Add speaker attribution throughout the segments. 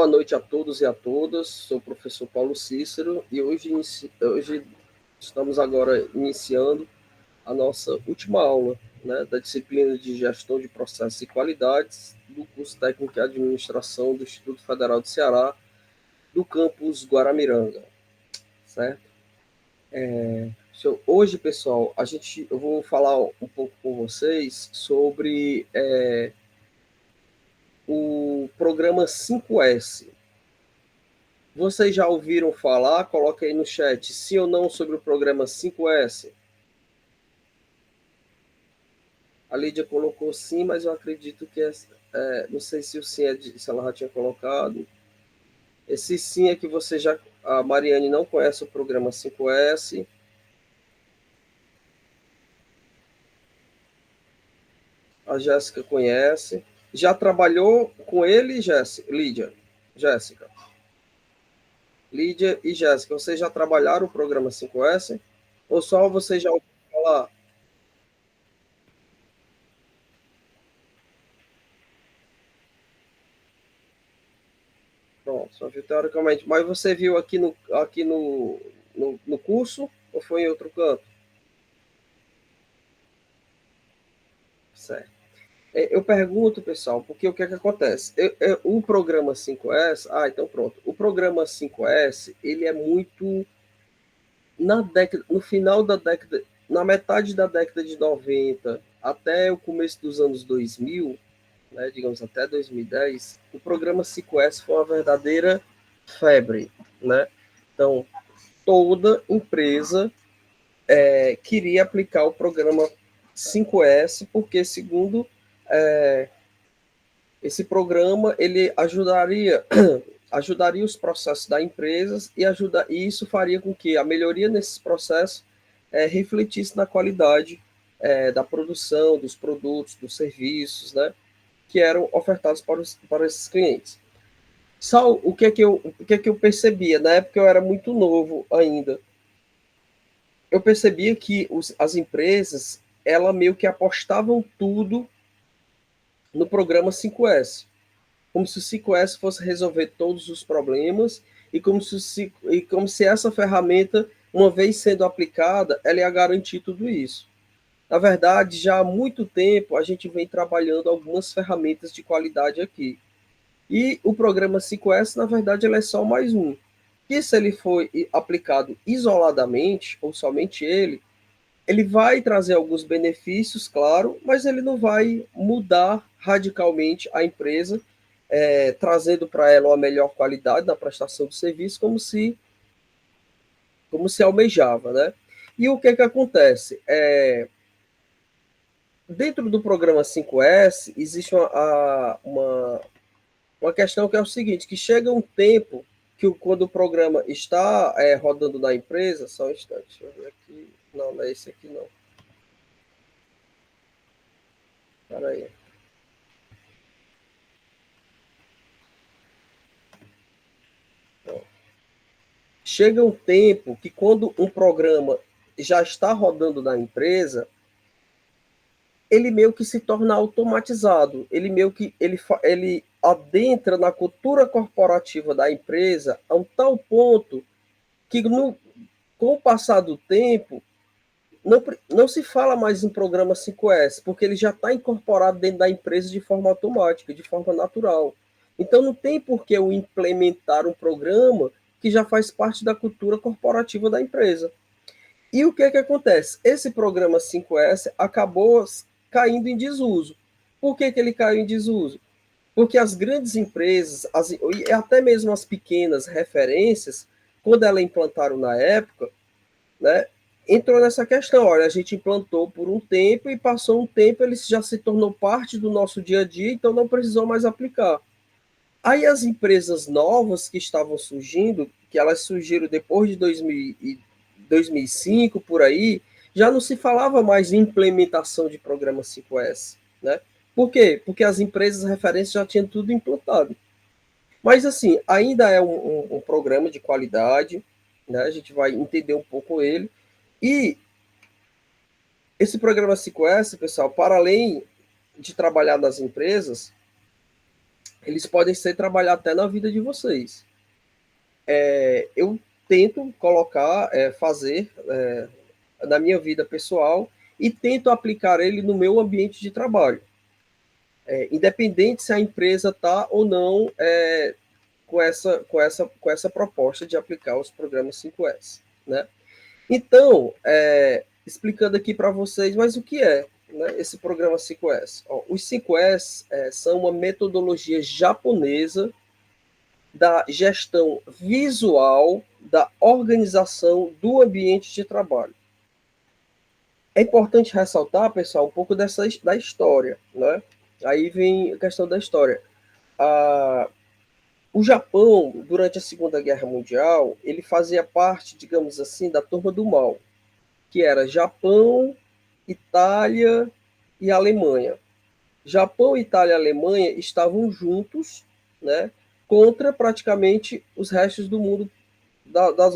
Speaker 1: Boa noite a todos e a todas. Sou o professor Paulo Cícero e hoje estamos agora iniciando a nossa última aula, né, da disciplina de Gestão de Processos e Qualidades do curso Técnico em Administração do Instituto Federal do Ceará, do campus Guaramiranga, certo? Hoje, pessoal, eu vou falar um pouco com vocês sobre o programa 5S. Vocês já ouviram falar? Coloque aí no chat sim ou não sobre o programa 5S. A Lídia colocou sim, mas eu acredito que não sei se o sim se ela já tinha colocado. Esse sim é que a Mariane não conhece o programa 5S. A Jéssica conhece. Já trabalhou com ele, Lídia? Jéssica. Lídia e Jéssica, vocês já trabalharam o programa 5S? Ou só vocês já ouviram falar? Pronto, só viu teoricamente. Mas você viu aqui no curso ou foi em outro canto? Certo. Eu pergunto, pessoal, porque o que é que acontece? O programa 5S, então pronto. O programa 5S, ele é muito no final da década, na metade da década de 90 até o começo dos anos 2000, né, digamos até 2010, o programa 5S foi uma verdadeira febre, né? Então, toda empresa queria aplicar o programa 5S, porque, segundo esse programa, ele ajudaria os processos da empresa e isso faria com que a melhoria nesses processos refletisse na qualidade da produção, dos produtos, dos serviços, né, que eram ofertados para esses clientes. Só o que é que eu percebia? Na época eu era muito novo ainda. Eu percebia que as empresas, ela meio que apostavam tudo no programa 5S, como se o 5S fosse resolver todos os problemas e como se essa ferramenta, uma vez sendo aplicada, ela ia garantir tudo isso. Na verdade, já há muito tempo a gente vem trabalhando algumas ferramentas de qualidade aqui. E o programa 5S, na verdade, ele é só mais um. E se ele for aplicado isoladamente, ou somente ele vai trazer alguns benefícios, claro, mas ele não vai mudar radicalmente a empresa, trazendo para ela uma melhor qualidade na prestação do serviço, como se almejava, né? E o que acontece? Dentro do programa 5S, existe uma questão que é o seguinte, que chega um tempo que quando o programa está rodando na empresa, só um instante, deixa eu ver aqui, não é esse aqui não. Espera aí. Chega um tempo que quando um programa já está rodando na empresa, ele meio que se torna automatizado, ele meio que ele adentra na cultura corporativa da empresa a um tal ponto que com o passar do tempo não se fala mais em programa 5S, porque ele já está incorporado dentro da empresa de forma automática, de forma natural. Então não tem por que eu implementar um programa que já faz parte da cultura corporativa da empresa. E o que é que acontece? Esse programa 5S acabou caindo em desuso. Por que ele caiu em desuso? Porque as grandes empresas, e até mesmo as pequenas referências, quando elas implantaram na época, né, entrou nessa questão. Olha, a gente implantou por um tempo e passou um tempo, ele já se tornou parte do nosso dia a dia, então não precisou mais aplicar. Aí as empresas novas que estavam surgindo, que elas surgiram depois de 2005, por aí, já não se falava mais em implementação de programa 5S, né? Por quê? Porque as empresas referências já tinham tudo implantado. Mas, assim, ainda é um programa de qualidade, né? A gente vai entender um pouco ele. E esse programa 5S, pessoal, para além de trabalhar nas empresas, eles podem ser trabalhar até na vida de vocês. Eu tento colocar, fazer na minha vida pessoal e tento aplicar ele no meu ambiente de trabalho. Independente se a empresa está ou não com essa proposta de aplicar os programas 5S, né? Então, explicando aqui para vocês, mas o que é, né, esse programa 5S? Ó, os 5S são uma metodologia japonesa da gestão visual da organização do ambiente de trabalho. É importante ressaltar, pessoal, um pouco da história, né? Aí vem a questão da história. O Japão, durante a Segunda Guerra Mundial, ele fazia parte, digamos assim, da turma do mal, que era Japão, Itália e Alemanha. Japão, Itália e Alemanha estavam juntos, né, contra praticamente os restos do mundo das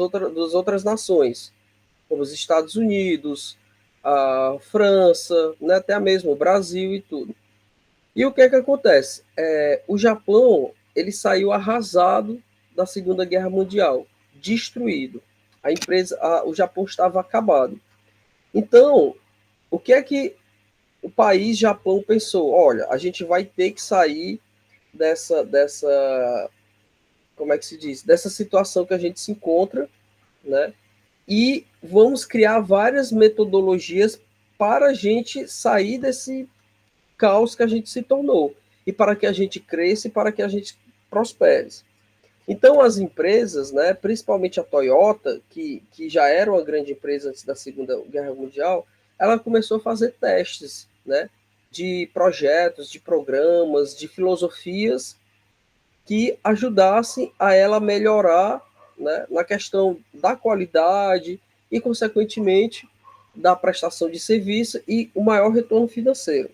Speaker 1: outras nações, como os Estados Unidos, a França, né, até mesmo o Brasil e tudo. E o que é que acontece? O Japão ele saiu arrasado da Segunda Guerra Mundial, destruído. O Japão estava acabado. Então, o que é que o país Japão pensou? Olha, a gente vai ter que sair como é que se diz? Dessa situação que a gente se encontra, né? E vamos criar várias metodologias para a gente sair desse caos que a gente se tornou e para que a gente cresça e para que a gente prospere. Então as empresas, né, principalmente a Toyota, que já era uma grande empresa antes da Segunda Guerra Mundial, ela começou a fazer testes, né, de projetos, de programas, de filosofias que ajudassem a ela melhorar, né, na questão da qualidade e, consequentemente, da prestação de serviço e o maior retorno financeiro.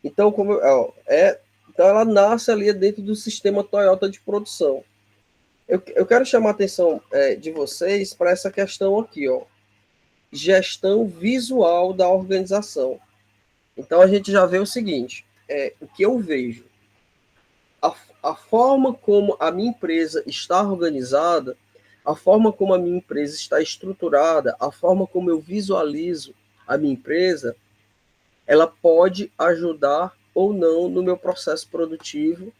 Speaker 1: Então, então ela nasce ali dentro do sistema Toyota de produção. Eu quero chamar a atenção de vocês para essa questão aqui, ó, gestão visual da organização. Então a gente já vê o seguinte, o que eu vejo, a forma como a minha empresa está organizada, a forma como a minha empresa está estruturada, a forma como eu visualizo a minha empresa, ela pode ajudar ou não no meu processo produtivo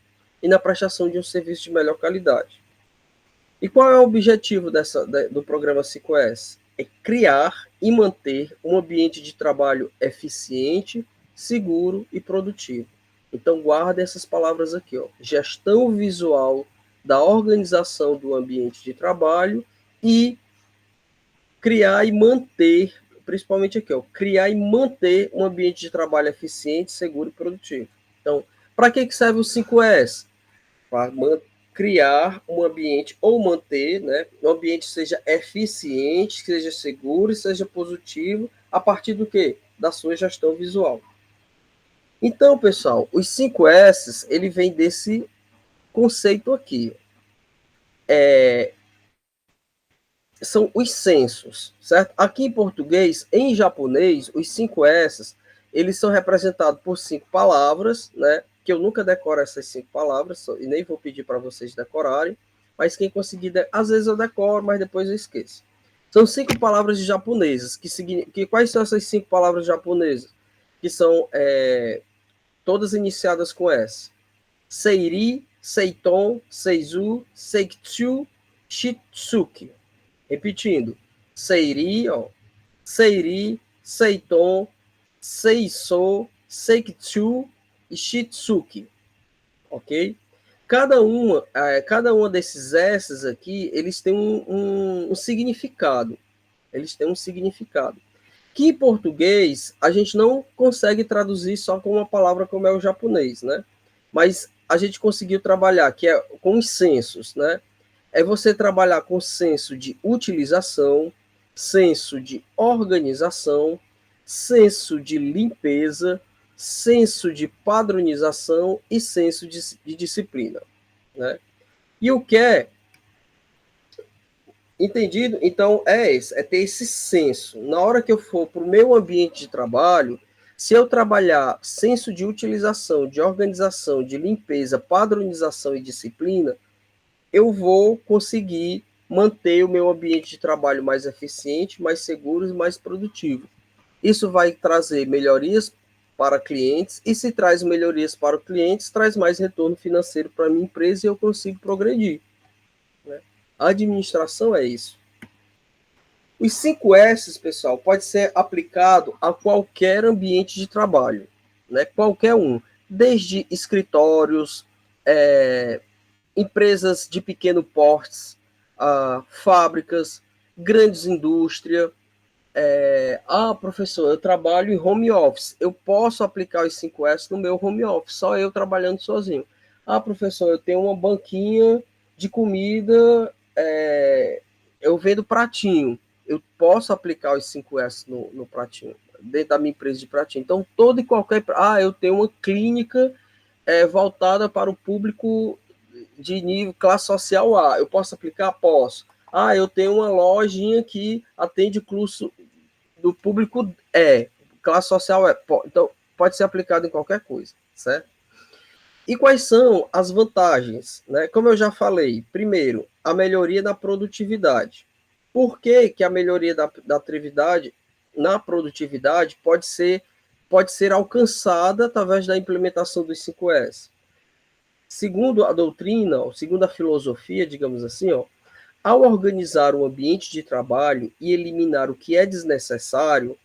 Speaker 1: e na prestação de um serviço de melhor qualidade. E qual é o objetivo do programa 5S? É criar e manter um ambiente de trabalho eficiente, seguro e produtivo. Então, guarda essas palavras aqui, ó. Gestão visual da organização do ambiente de trabalho e criar e manter, principalmente aqui, ó, criar e manter um ambiente de trabalho eficiente, seguro e produtivo. Então, para que serve o 5S? Para criar um ambiente ou manter, né, um ambiente seja eficiente, seja seguro e seja positivo, a partir do quê? Da sua gestão visual. Então, pessoal, os 5 S's, ele vem desse conceito aqui. São os sensos, certo? Aqui em português, em japonês, os 5 S's, eles são representados por 5 palavras, né? Que eu nunca decoro essas 5 palavras, e nem vou pedir para vocês decorarem, mas quem conseguir, às vezes eu decoro, mas depois eu esqueço. São 5 palavras de japonesas, quais são essas 5 palavras japonesas? Que são todas iniciadas com S. Seiri, Seiton, Seizu, Seikitsu, Shitsuki. Repetindo, Seiri, ó, Seiri, Seiton, Seiso, Seikitsu e Shitsuki, ok? Cada uma desses S's aqui, eles têm um significado. Eles têm um significado. Que em português, a gente não consegue traduzir só com uma palavra como é o japonês, né? Mas a gente conseguiu trabalhar, que é com os sensos, né? É você trabalhar com senso de utilização, senso de organização, senso de limpeza, senso de padronização e senso de disciplina, né? E o que é entendido? Então, é ter esse senso. Na hora que eu for para o meu ambiente de trabalho, Se eu trabalhar senso de utilização, de organização, de limpeza, padronização e disciplina, eu vou conseguir manter o meu ambiente de trabalho mais eficiente, mais seguro e mais produtivo. Isso vai trazer melhorias para clientes, e se traz melhorias para os clientes, traz mais retorno financeiro para a minha empresa e eu consigo progredir. Né? A administração é isso. Os 5 S's, pessoal, pode ser aplicado a qualquer ambiente de trabalho, né? Qualquer um, desde escritórios, empresas de pequeno porte, fábricas, grandes indústrias. Professor, eu trabalho em home office, eu posso aplicar os 5 S no meu home office, só eu trabalhando sozinho. Professor, eu tenho uma banquinha de comida, eu vendo pratinho, eu posso aplicar os 5 S no pratinho, dentro da minha empresa de pratinho. Então, todo e qualquer... eu tenho uma clínica voltada para o público de nível classe social A, eu posso aplicar? Posso. Eu tenho uma lojinha que atende curso do público classe social E. Então, pode ser aplicado em qualquer coisa, certo? E quais são as vantagens? Né? Como eu já falei, primeiro, a melhoria da produtividade. Por que, que a melhoria da atividade na produtividade pode ser alcançada através da implementação dos 5 S? Segundo a doutrina, segundo a filosofia, digamos assim, ao organizar o ambiente de trabalho e eliminar o que é desnecessário,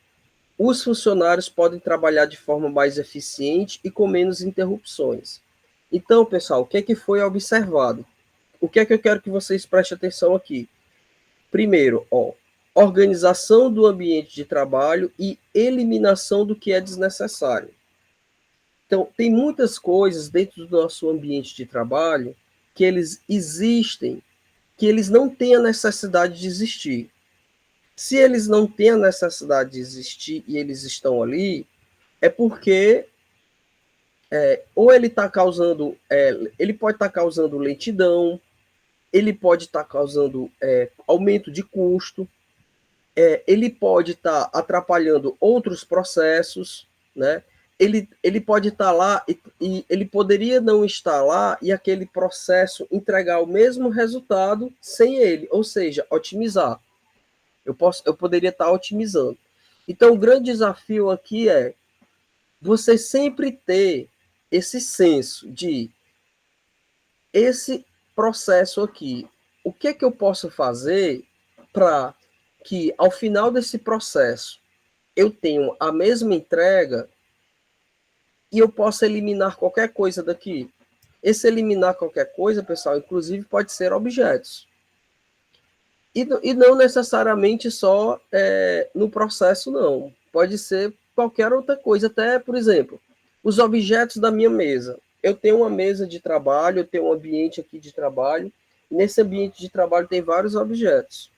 Speaker 1: os funcionários podem trabalhar de forma mais eficiente e com menos interrupções. Então, pessoal, o que é que foi observado? O que é que eu quero que vocês prestem atenção aqui? Primeiro, organização do ambiente de trabalho e eliminação do que é desnecessário. Então, tem muitas coisas dentro do nosso ambiente de trabalho que eles existem, que eles não têm a necessidade de existir. Se eles não têm a necessidade de existir e eles estão ali, é porque ou ele está causando, ele pode estar causando lentidão, ele pode estar causando aumento de custo, ele pode estar atrapalhando outros processos, né? Ele pode estar lá e ele poderia não estar lá e aquele processo entregar o mesmo resultado sem ele, ou seja, otimizar. Eu poderia estar otimizando. Então, o grande desafio aqui é você sempre ter esse senso de esse processo aqui. O que é que eu posso fazer para que, ao final desse processo, eu tenha a mesma entrega e eu possa eliminar qualquer coisa daqui? Esse eliminar qualquer coisa, pessoal, inclusive pode ser objetos. E não necessariamente só no processo, não. Pode ser qualquer outra coisa. Até, por exemplo, os objetos da minha mesa. Eu tenho uma mesa de trabalho, eu tenho um ambiente aqui de trabalho. Nesse ambiente de trabalho tem vários objetos.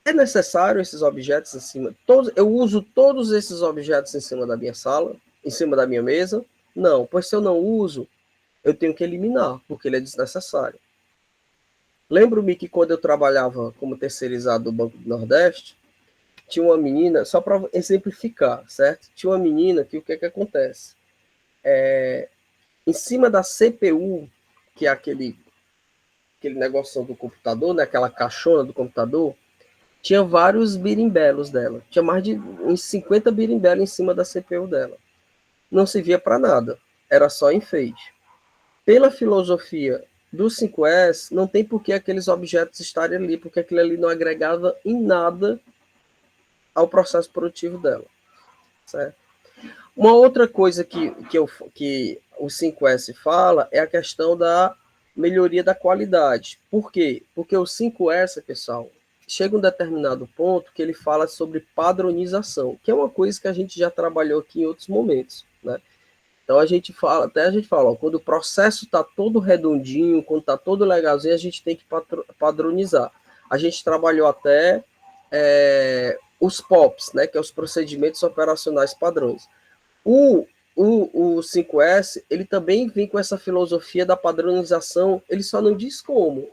Speaker 1: É necessário esses objetos em cima? Eu uso todos esses objetos em cima da minha sala, em cima da minha mesa? Não, pois se eu não uso, eu tenho que eliminar, porque ele é desnecessário. Lembro-me que quando eu trabalhava como terceirizado do Banco do Nordeste, tinha uma menina, só para exemplificar, certo? Tinha uma menina que o que é que acontece? Em cima da CPU, que é aquele negócio do computador, né? Aquela caixona do computador, tinha vários birimbelos dela. Tinha mais de uns 50 birimbelos em cima da CPU dela. Não servia para nada, era só enfeite. Pela filosofia do 5S, não tem por que aqueles objetos estarem ali, porque aquilo ali não agregava em nada ao processo produtivo dela. Certo? Uma outra coisa que o 5S fala é a questão da melhoria da qualidade. Por quê? Porque o 5S, pessoal, chega um determinado ponto que ele fala sobre padronização, que é uma coisa que a gente já trabalhou aqui em outros momentos, né? Então a gente fala, quando o processo está todo redondinho, quando está todo legalzinho, a gente tem que padronizar. A gente trabalhou até os POPs, né, que é os procedimentos operacionais padrões. O 5S, ele também vem com essa filosofia da padronização, ele só não diz como.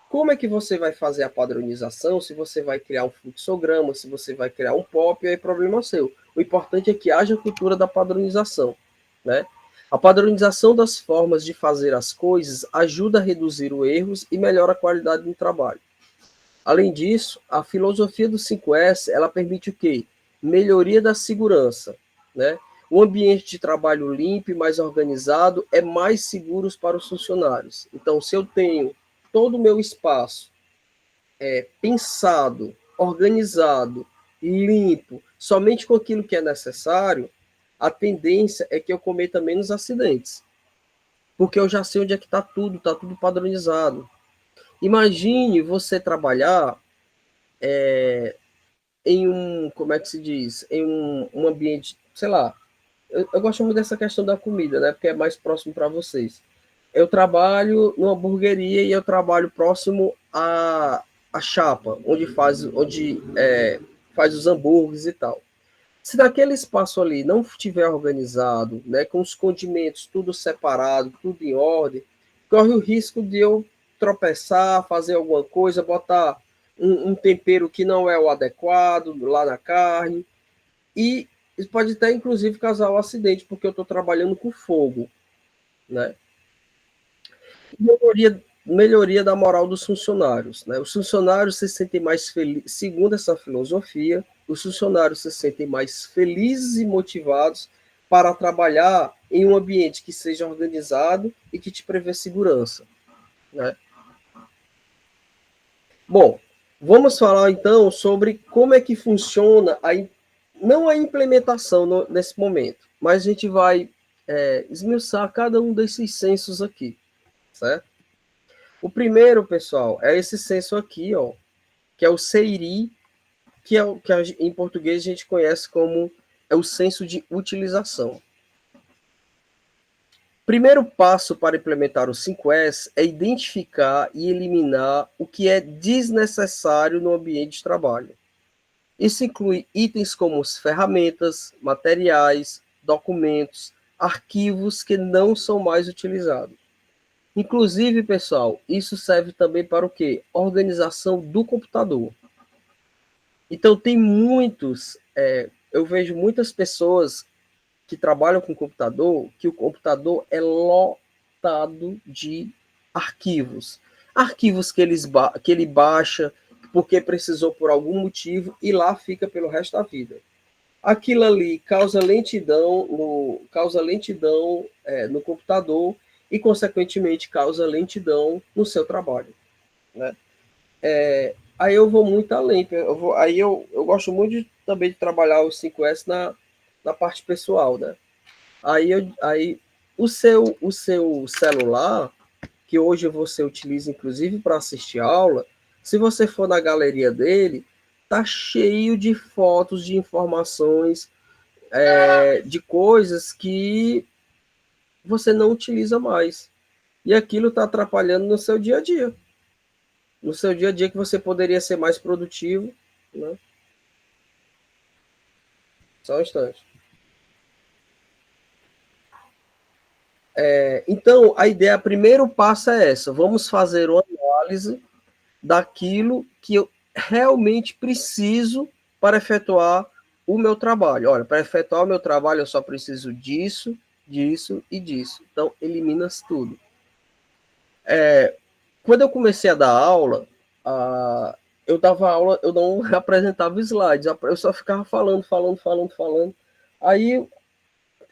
Speaker 1: Como é que você vai fazer a padronização, se você vai criar um fluxograma, se você vai criar um POP, aí é problema seu. O importante é que haja cultura da padronização, né? A padronização das formas de fazer as coisas ajuda a reduzir os erros e melhora a qualidade do trabalho. Além disso, a filosofia do 5S, ela permite o quê? Melhoria da segurança, né? O ambiente de trabalho limpo e mais organizado é mais seguro para os funcionários. Então, se eu tenho todo o meu espaço pensado, organizado, limpo, somente com aquilo que é necessário, a tendência é que eu cometa menos acidentes, porque eu já sei onde é que está tudo padronizado. Imagine você trabalhar em um, como é que se diz, em um ambiente, sei lá, eu gosto muito dessa questão da comida, né, porque é mais próximo para vocês. Eu trabalho numa hamburgueria e eu trabalho próximo à chapa, onde faz os hambúrgueres e tal. Se naquele espaço ali não estiver organizado, né, com os condimentos tudo separado, tudo em ordem, corre o risco de eu tropeçar, fazer alguma coisa, botar um tempero que não é o adequado lá na carne, e isso pode até, inclusive, causar um acidente, porque eu estou trabalhando com fogo, né? Melhoria da moral dos funcionários, né? Os funcionários se sentem mais felizes, segundo essa filosofia, os funcionários se sentem mais felizes e motivados para trabalhar em um ambiente que seja organizado e que te prevê segurança, né? Bom, vamos falar então sobre como é que funciona não a implementação nesse momento, mas a gente vai esmiuçar cada um desses sensos aqui, certo? O primeiro, pessoal, é esse senso aqui, ó, que é o SEIRI, que é o que em português a gente conhece como o senso de utilização. Primeiro passo para implementar o 5S é identificar e eliminar o que é desnecessário no ambiente de trabalho. Isso inclui itens como ferramentas, materiais, documentos, arquivos que não são mais utilizados. Inclusive, pessoal, isso serve também para o quê? Organização do computador. Então, eu vejo muitas pessoas que trabalham com computador, que o computador é lotado de arquivos. Arquivos que ele baixa porque precisou por algum motivo e lá fica pelo resto da vida. Aquilo ali causa lentidão no computador e, consequentemente, causa lentidão no seu trabalho, né? Aí eu vou muito além. Eu gosto muito também de trabalhar os 5S na parte pessoal, né? Aí o seu celular, que hoje você utiliza inclusive para assistir aula, se você for na galeria dele, tá cheio de fotos, de informações, de coisas que você não utiliza mais. E aquilo está atrapalhando no seu dia a dia. No seu dia a dia que você poderia ser mais produtivo, né? Só um instante. Então, a ideia, o primeiro passo é essa. Vamos fazer uma análise daquilo que eu realmente preciso para efetuar o meu trabalho. Olha, para efetuar o meu trabalho, eu só preciso disso, disso e disso. Então, elimina-se tudo. Quando eu comecei a dar aula, eu dava aula, eu não apresentava slides, eu só ficava falando. Aí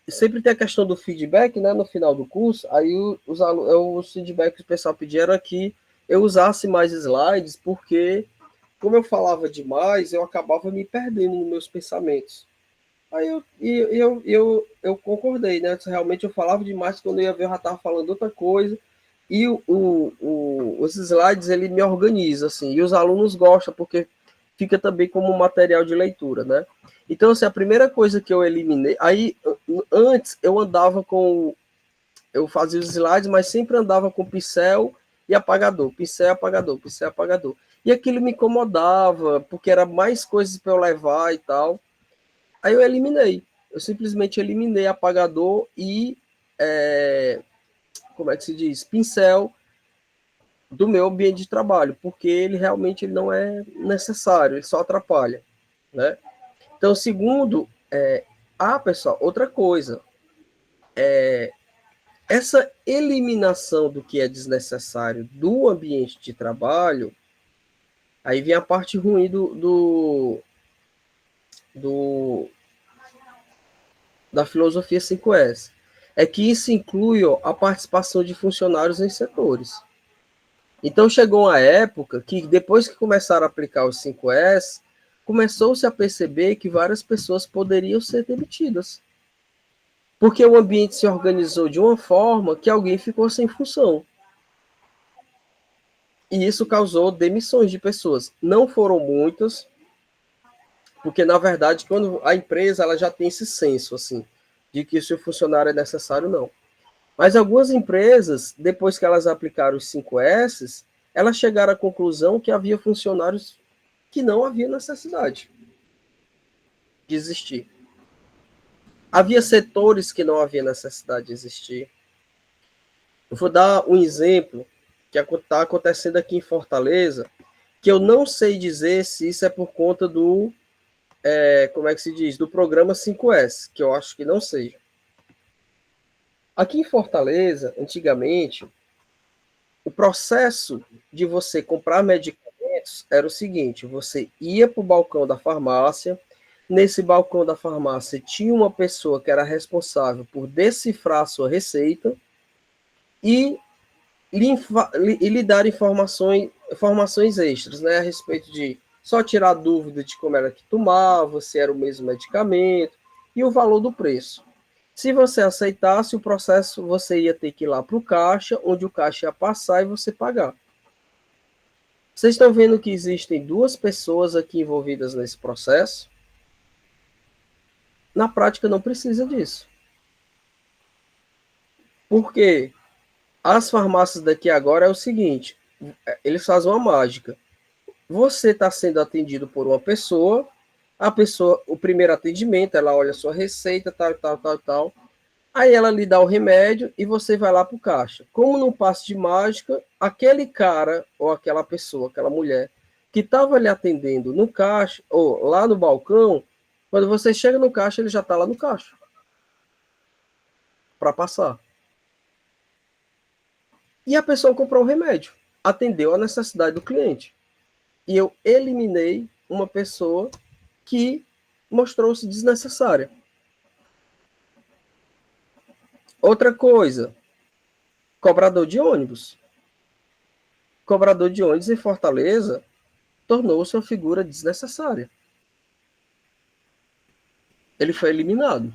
Speaker 1: sempre tem a questão do feedback, né, no final do curso. Aí os feedbacks que o pessoal pedia era que eu usasse mais slides, porque como eu falava demais, eu acabava me perdendo nos meus pensamentos. Aí eu concordei, né? Realmente eu falava demais, quando eu ia ver, eu já estava falando outra coisa. E os slides, ele me organiza, assim, e os alunos gostam, porque fica também como material de leitura, né? Então, assim, a primeira coisa que eu eliminei, aí, antes, eu fazia os slides, mas sempre andava com pincel e apagador, pincel, apagador, pincel, apagador. E aquilo me incomodava, porque era mais coisas para eu levar e tal. Aí eu eliminei, eu simplesmente eliminei apagador e, como é que se diz? Pincel, do meu ambiente de trabalho, porque ele realmente ele não é necessário, ele só atrapalha, né? Então, segundo, pessoal, outra coisa, essa eliminação do que é desnecessário do ambiente de trabalho, aí vem a parte ruim do da filosofia 5S, é que isso inclui a participação de funcionários em setores. Então chegou uma época que, depois que começaram a aplicar os 5S, começou-se a perceber que várias pessoas poderiam ser demitidas. Porque o ambiente se organizou de uma forma que alguém ficou sem função. E isso causou demissões de pessoas. Não foram muitas, porque, na verdade, quando a empresa ela já tem esse senso, assim, de que se o funcionário é necessário, não. Mas algumas empresas, depois que elas aplicaram os 5S, elas chegaram à conclusão que havia funcionários que não havia necessidade de existir. Havia setores que não havia necessidade de existir. Eu vou dar um exemplo que está acontecendo aqui em Fortaleza, que eu não sei dizer se isso é por conta do, como é que se diz, do programa 5S, que eu acho que não seja. Aqui em Fortaleza, antigamente, o processo de você comprar medicamentos era o seguinte: você ia para o balcão da farmácia, nesse balcão da farmácia tinha uma pessoa que era responsável por decifrar a sua receita e lhe dar informações extras, né, a respeito de só tirar dúvida de como era que tomava, se era o mesmo medicamento e o valor do preço. Se você aceitasse o processo, você ia ter que ir lá para o caixa, onde o caixa ia passar e você pagar. Vocês estão vendo que existem duas pessoas aqui envolvidas nesse processo? Na prática, não precisa disso. Por quê? As farmácias daqui agora é o seguinte: eles fazem uma mágica. Você está sendo atendido por uma pessoa, a pessoa, o primeiro atendimento, ela olha a sua receita, tal. Aí ela lhe dá o remédio e você vai lá para o caixa. Como num passe de mágica, aquele cara ou aquela pessoa, aquela mulher que estava lhe atendendo no caixa ou lá no balcão, quando você chega no caixa, ele já está lá no caixa para passar. E a pessoa comprou o remédio, atendeu a necessidade do cliente. E eu eliminei uma pessoa que mostrou-se desnecessária. Outra coisa, cobrador de ônibus. Cobrador de ônibus em Fortaleza tornou-se uma figura desnecessária. Ele foi eliminado.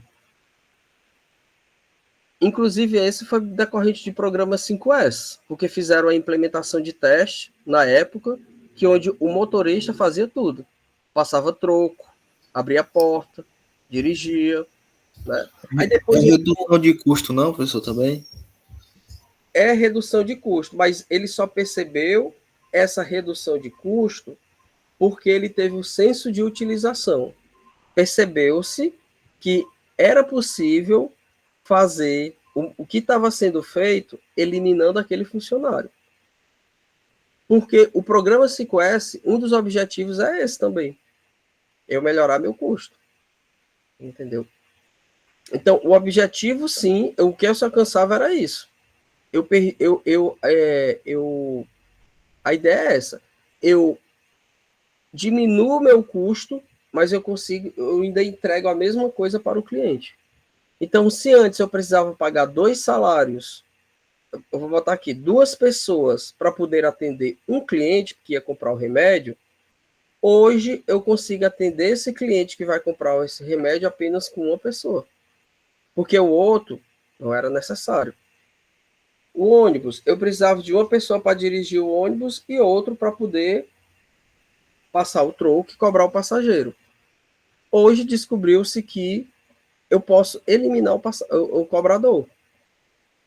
Speaker 1: Inclusive, esse foi decorrente de programa 5S, porque fizeram a implementação de teste na época, que onde o motorista fazia tudo. Passava troco, abria a porta, dirigia, né? Aí depois
Speaker 2: redução de custo, não, professor, também?
Speaker 1: É redução de custo, mas ele só percebeu essa redução de custo porque ele teve o senso de utilização. Percebeu-se que era possível fazer o que estava sendo feito eliminando aquele funcionário. Porque o programa 5S, um dos objetivos é esse também. Eu melhorar meu custo. Entendeu? Então, o objetivo, sim, o que eu só alcançava era isso. A ideia é essa. Eu diminuo o meu custo, mas eu ainda entrego a mesma coisa para o cliente. Então, se antes eu precisava pagar 2 salários, eu vou botar aqui, 2 pessoas para poder atender um cliente que ia comprar o remédio, hoje eu consigo atender esse cliente que vai comprar esse remédio apenas com uma pessoa. Porque o outro não era necessário. O ônibus, eu precisava de uma pessoa para dirigir o ônibus e outro para poder passar o troco e cobrar o passageiro. Hoje descobriu-se que eu posso eliminar o cobrador,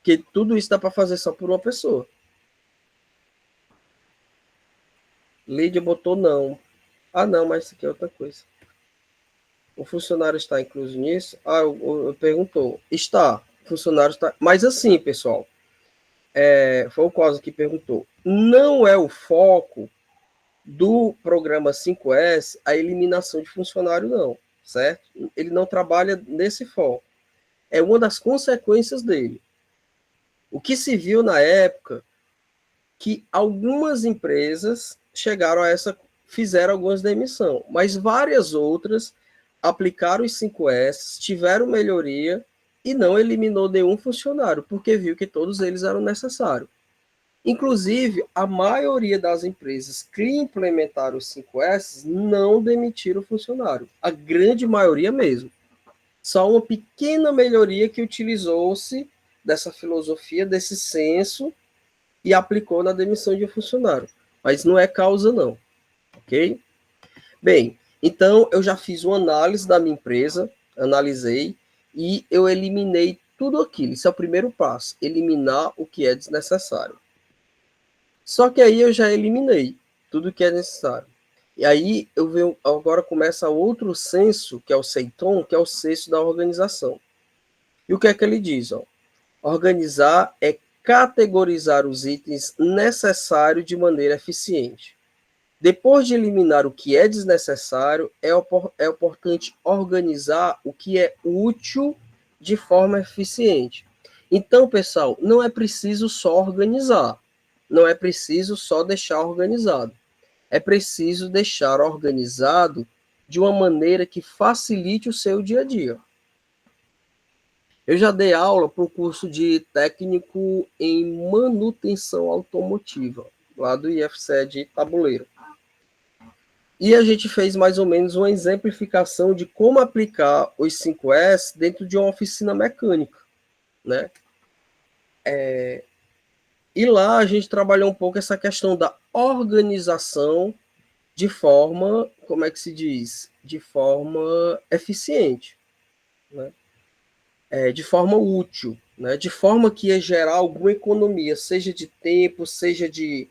Speaker 1: que tudo isso dá para fazer só por uma pessoa. Lídia botou não. Ah, não, mas isso aqui é outra coisa. O funcionário está incluso nisso? Ah, eu perguntou. Está. O funcionário está. Mas assim, pessoal, foi o Cosa que perguntou, não é o foco do programa 5S a eliminação de funcionário, não, certo? Ele não trabalha nesse foco. É uma das consequências dele. O que se viu na época que algumas empresas chegaram a fizeram algumas demissões, mas várias outras aplicaram os 5S, tiveram melhoria e não eliminou nenhum funcionário, porque viu que todos eles eram necessários. Inclusive, a maioria das empresas que implementaram os 5S não demitiram o funcionário. A grande maioria mesmo. Só uma pequena melhoria que utilizou-se dessa filosofia, desse senso, e aplicou na demissão de um funcionário. Mas não é causa, não. Ok? Bem, então eu já fiz uma análise da minha empresa, analisei, e eu eliminei tudo aquilo. Isso é o primeiro passo, eliminar o que é desnecessário. Só que aí eu já eliminei tudo que é necessário. E aí eu venho, agora começa outro senso, que é o Seiton, que é o senso da organização. E o que é que ele diz? Ó? Organizar é categorizar os itens necessários de maneira eficiente. Depois de eliminar o que é desnecessário, é importante organizar o que é útil de forma eficiente. Então, pessoal, não é preciso só organizar, não é preciso só deixar organizado. É preciso deixar organizado de uma maneira que facilite o seu dia a dia. Eu já dei aula para o curso de técnico em manutenção automotiva, lá do IFCE de Tabuleiro. E a gente fez mais ou menos uma exemplificação de como aplicar os 5S dentro de uma oficina mecânica, né? E lá a gente trabalhou um pouco essa questão da organização de forma, como é que se diz? De forma eficiente, né? De forma útil, né? De forma que ia gerar alguma economia, seja de tempo, seja de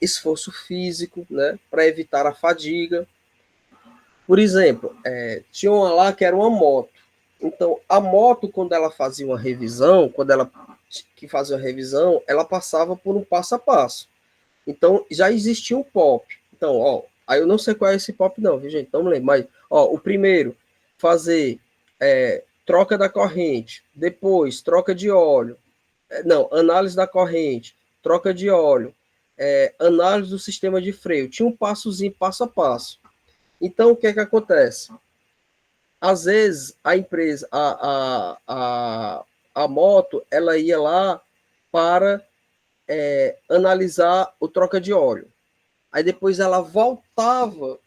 Speaker 1: esforço físico, né? Para evitar a fadiga. Por exemplo, tinha uma lá que era uma moto. Então, a moto, quando ela fazia uma revisão, quando ela que fazia uma revisão, ela passava por um passo a passo. Então, já existia um POP. Então, ó, aí eu não sei qual é esse POP não, viu, gente? Então, não lembro. Mas, ó, o primeiro, fazer troca da corrente. Depois, troca de óleo. Não, análise da corrente. Troca de óleo. Análise do sistema de freio. Tinha um passozinho, passo a passo. Então, o que é que acontece? Às vezes, a empresa, a moto, ela ia lá para analisar o troca de óleo. Aí depois ela voltava,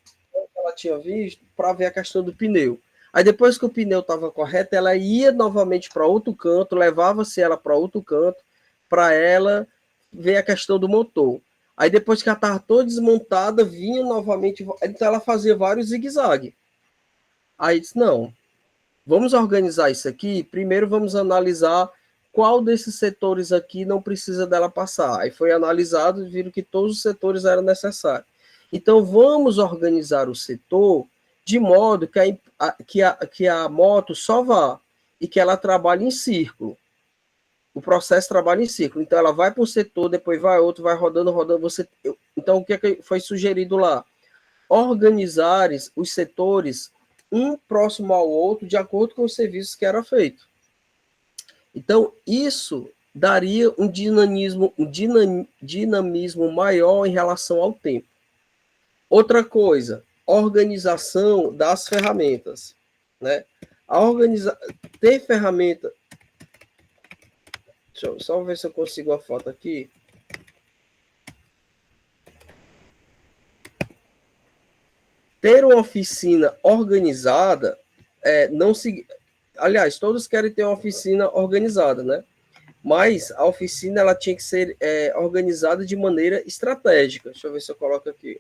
Speaker 1: ela tinha visto, para ver a questão do pneu. Aí depois que o pneu estava correto, ela ia novamente para outro canto, levava-se ela para outro canto, para ela ver a questão do motor. Aí depois que ela estava toda desmontada, vinha novamente, então ela fazia vários zigue-zague. Aí disse, não, vamos organizar isso aqui. Primeiro vamos analisar qual desses setores aqui não precisa dela passar. Aí foi analisado e viram que todos os setores eram necessários. Então vamos organizar o setor de modo que a moto só vá e que ela trabalhe em círculo. O processo trabalha em círculo. Então ela vai para um setor, depois vai outro, vai rodando, rodando. Então o que foi sugerido lá? Organizar os setores um próximo ao outro de acordo com os serviços que era feito. Então, isso daria um dinamismo maior em relação ao tempo. Outra coisa, organização das ferramentas, né? Ter ferramenta. Deixa eu só ver se eu consigo a foto aqui. Ter uma oficina organizada não se. Aliás, todos querem ter uma oficina organizada, né? Mas a oficina ela tinha que ser organizada de maneira estratégica. Deixa eu ver se eu coloco aqui.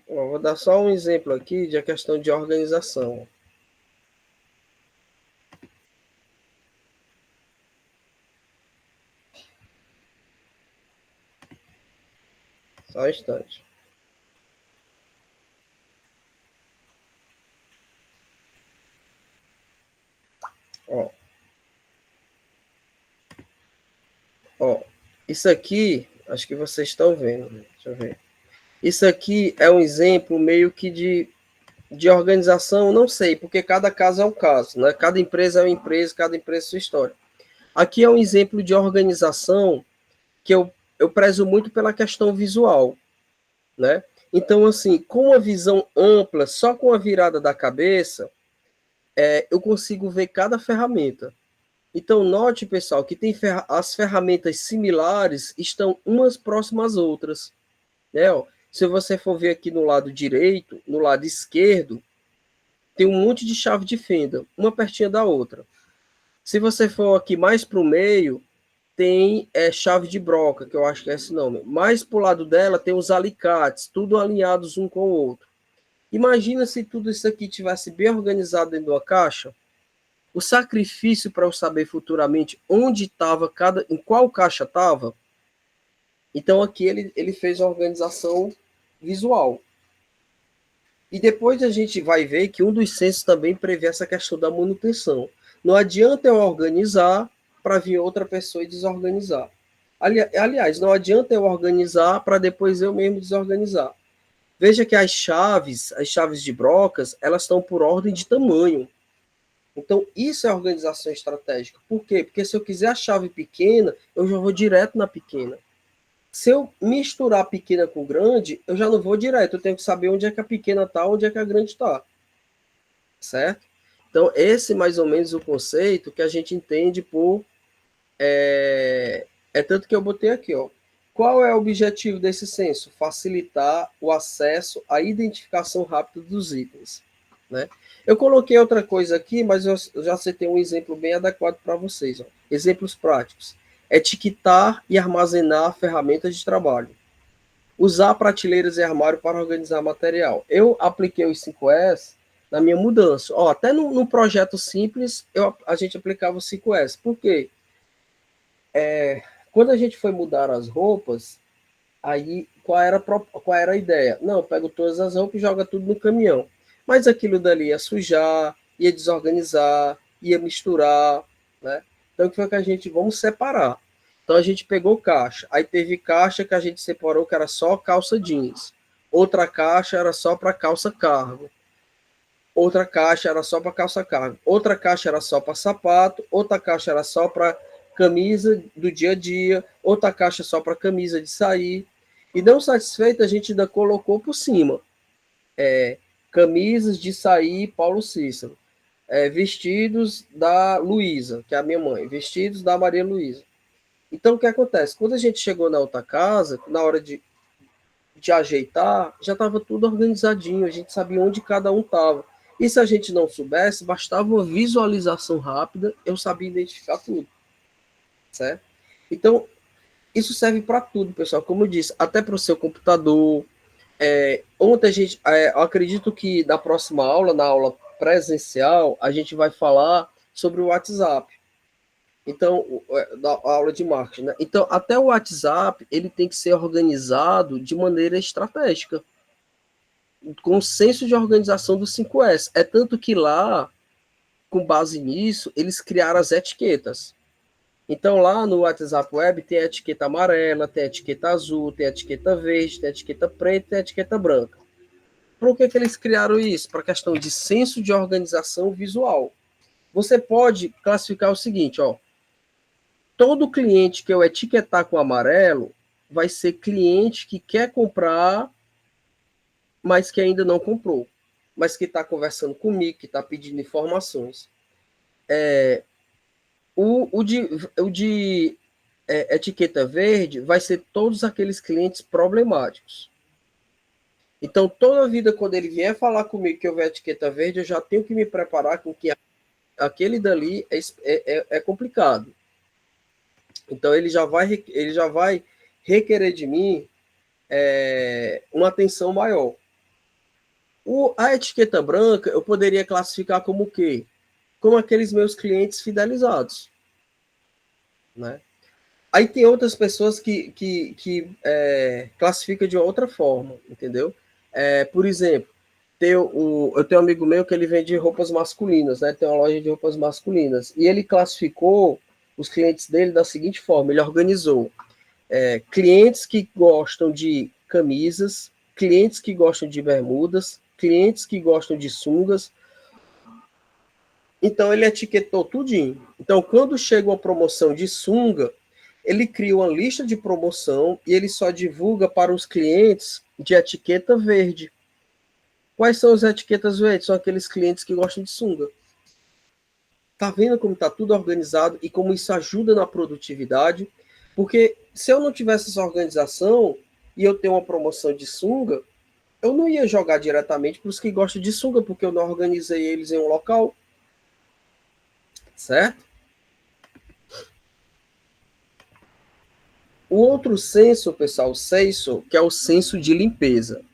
Speaker 1: Vou dar só um exemplo aqui de a questão de organização. Só um instante. Ó, ó, isso aqui, acho que vocês estão vendo, né? Deixa eu ver. Isso aqui é um exemplo meio que de organização, não sei, porque cada caso é um caso, né? Cada empresa é uma empresa, cada empresa é sua história. Aqui é um exemplo de organização que eu prezo muito pela questão visual, né? Então, assim, com uma visão ampla, só com a virada da cabeça, eu consigo ver cada ferramenta. Então, note, pessoal, que tem as ferramentas similares estão umas próximas às outras. Né? Ó, se você for ver aqui no lado direito, no lado esquerdo, tem um monte de chave de fenda, uma pertinha da outra. Se você for aqui mais para o meio, tem chave de broca, que eu acho que é esse nome. Mais para o lado dela tem os alicates, tudo alinhados um com o outro. Imagina se tudo isso aqui tivesse bem organizado dentro de uma caixa. O sacrifício para eu saber futuramente onde estava em qual caixa estava. Então aqui ele fez uma organização visual. E depois a gente vai ver que um dos censos também prevê essa questão da manutenção. Não adianta eu organizar para vir outra pessoa e desorganizar. Aliás, não adianta eu organizar para depois eu mesmo desorganizar. Veja que as chaves de brocas, elas estão por ordem de tamanho. Então, isso é organização estratégica. Por quê? Porque se eu quiser a chave pequena, eu já vou direto na pequena. Se eu misturar a pequena com grande, eu já não vou direto. Eu tenho que saber onde é que a pequena está, onde é que a grande está. Certo? Então, esse é mais ou menos o conceito que a gente entende por... É tanto que eu botei aqui, ó. Qual é o objetivo desse censo? Facilitar o acesso à identificação rápida dos itens. Né? Eu coloquei outra coisa aqui, mas eu já citei um exemplo bem adequado para vocês. Ó. Exemplos práticos. Etiquetar e armazenar ferramentas de trabalho. Usar prateleiras e armário para organizar material. Eu apliquei os 5S na minha mudança. Ó, até no projeto simples, a gente aplicava o 5S. Por quê? Quando a gente foi mudar as roupas, aí qual era a ideia? Não, eu pego todas as roupas e joga tudo no caminhão. Mas aquilo dali ia sujar, ia desorganizar, ia misturar, né? Então, o que foi que a gente, vamos separar. Então, a gente pegou caixa. Aí teve caixa que a gente separou que era só calça jeans. Outra caixa era só para calça cargo. Outra caixa era só para calça cargo. Outra caixa era só para sapato. Outra caixa era só para camisa do dia a dia. Outra caixa só para camisa de sair. E não satisfeito, a gente ainda colocou por cima. Camisas de sair Paulo Cícero. Vestidos da Luísa, que é a minha mãe. Vestidos da Maria Luísa. Então, o que acontece? Quando a gente chegou na outra casa, na hora de ajeitar, já estava tudo organizadinho, a gente sabia onde cada um estava. E se a gente não soubesse, bastava uma visualização rápida, eu sabia identificar tudo, certo? Então, isso serve para tudo, pessoal. Como eu disse, até para o seu computador. Ontem a gente, eu acredito que na próxima aula, na aula presencial, a gente vai falar sobre o WhatsApp. Então, da aula de marketing, né? Então, até o WhatsApp, ele tem que ser organizado de maneira estratégica, com senso de organização do 5S. É tanto que lá, com base nisso, eles criaram as etiquetas. Então, lá no WhatsApp Web tem a etiqueta amarela, tem a etiqueta azul, tem a etiqueta verde, tem a etiqueta preta, tem a etiqueta branca. Por que eles criaram isso? Para a questão de senso de organização visual. Você pode classificar o seguinte, ó. Todo cliente que eu etiquetar com amarelo vai ser cliente que quer comprar, mas que ainda não comprou, mas que está conversando comigo, que está pedindo informações. O de etiqueta verde vai ser todos aqueles clientes problemáticos. Então, toda a vida, quando ele vier falar comigo que eu ver etiqueta verde, eu já tenho que me preparar com que aquele dali é complicado. Então, ele já vai requerer de mim uma atenção maior. A etiqueta branca, eu poderia classificar como o quê? Como aqueles meus clientes fidelizados. Né? Aí tem outras pessoas que classificam de outra forma, entendeu? Por exemplo, Eu tenho um amigo meu que ele vende roupas masculinas, né? Tem uma loja de roupas masculinas. E ele classificou os clientes dele da seguinte forma: ele organizou clientes que gostam de camisas, clientes que gostam de bermudas, clientes que gostam de sungas. Então ele etiquetou tudinho. Então, quando chega uma promoção de sunga, ele cria uma lista de promoção e ele só divulga para os clientes de etiqueta verde. Quais são as etiquetas verdes? São aqueles clientes que gostam de sunga. Tá vendo como está tudo organizado e como isso ajuda na produtividade? Porque se eu não tivesse essa organização e eu tenho uma promoção de sunga, eu não ia jogar diretamente para os que gostam de sunga, porque eu não organizei eles em um local, certo? O outro senso, pessoal, o senso, que é o senso de limpeza.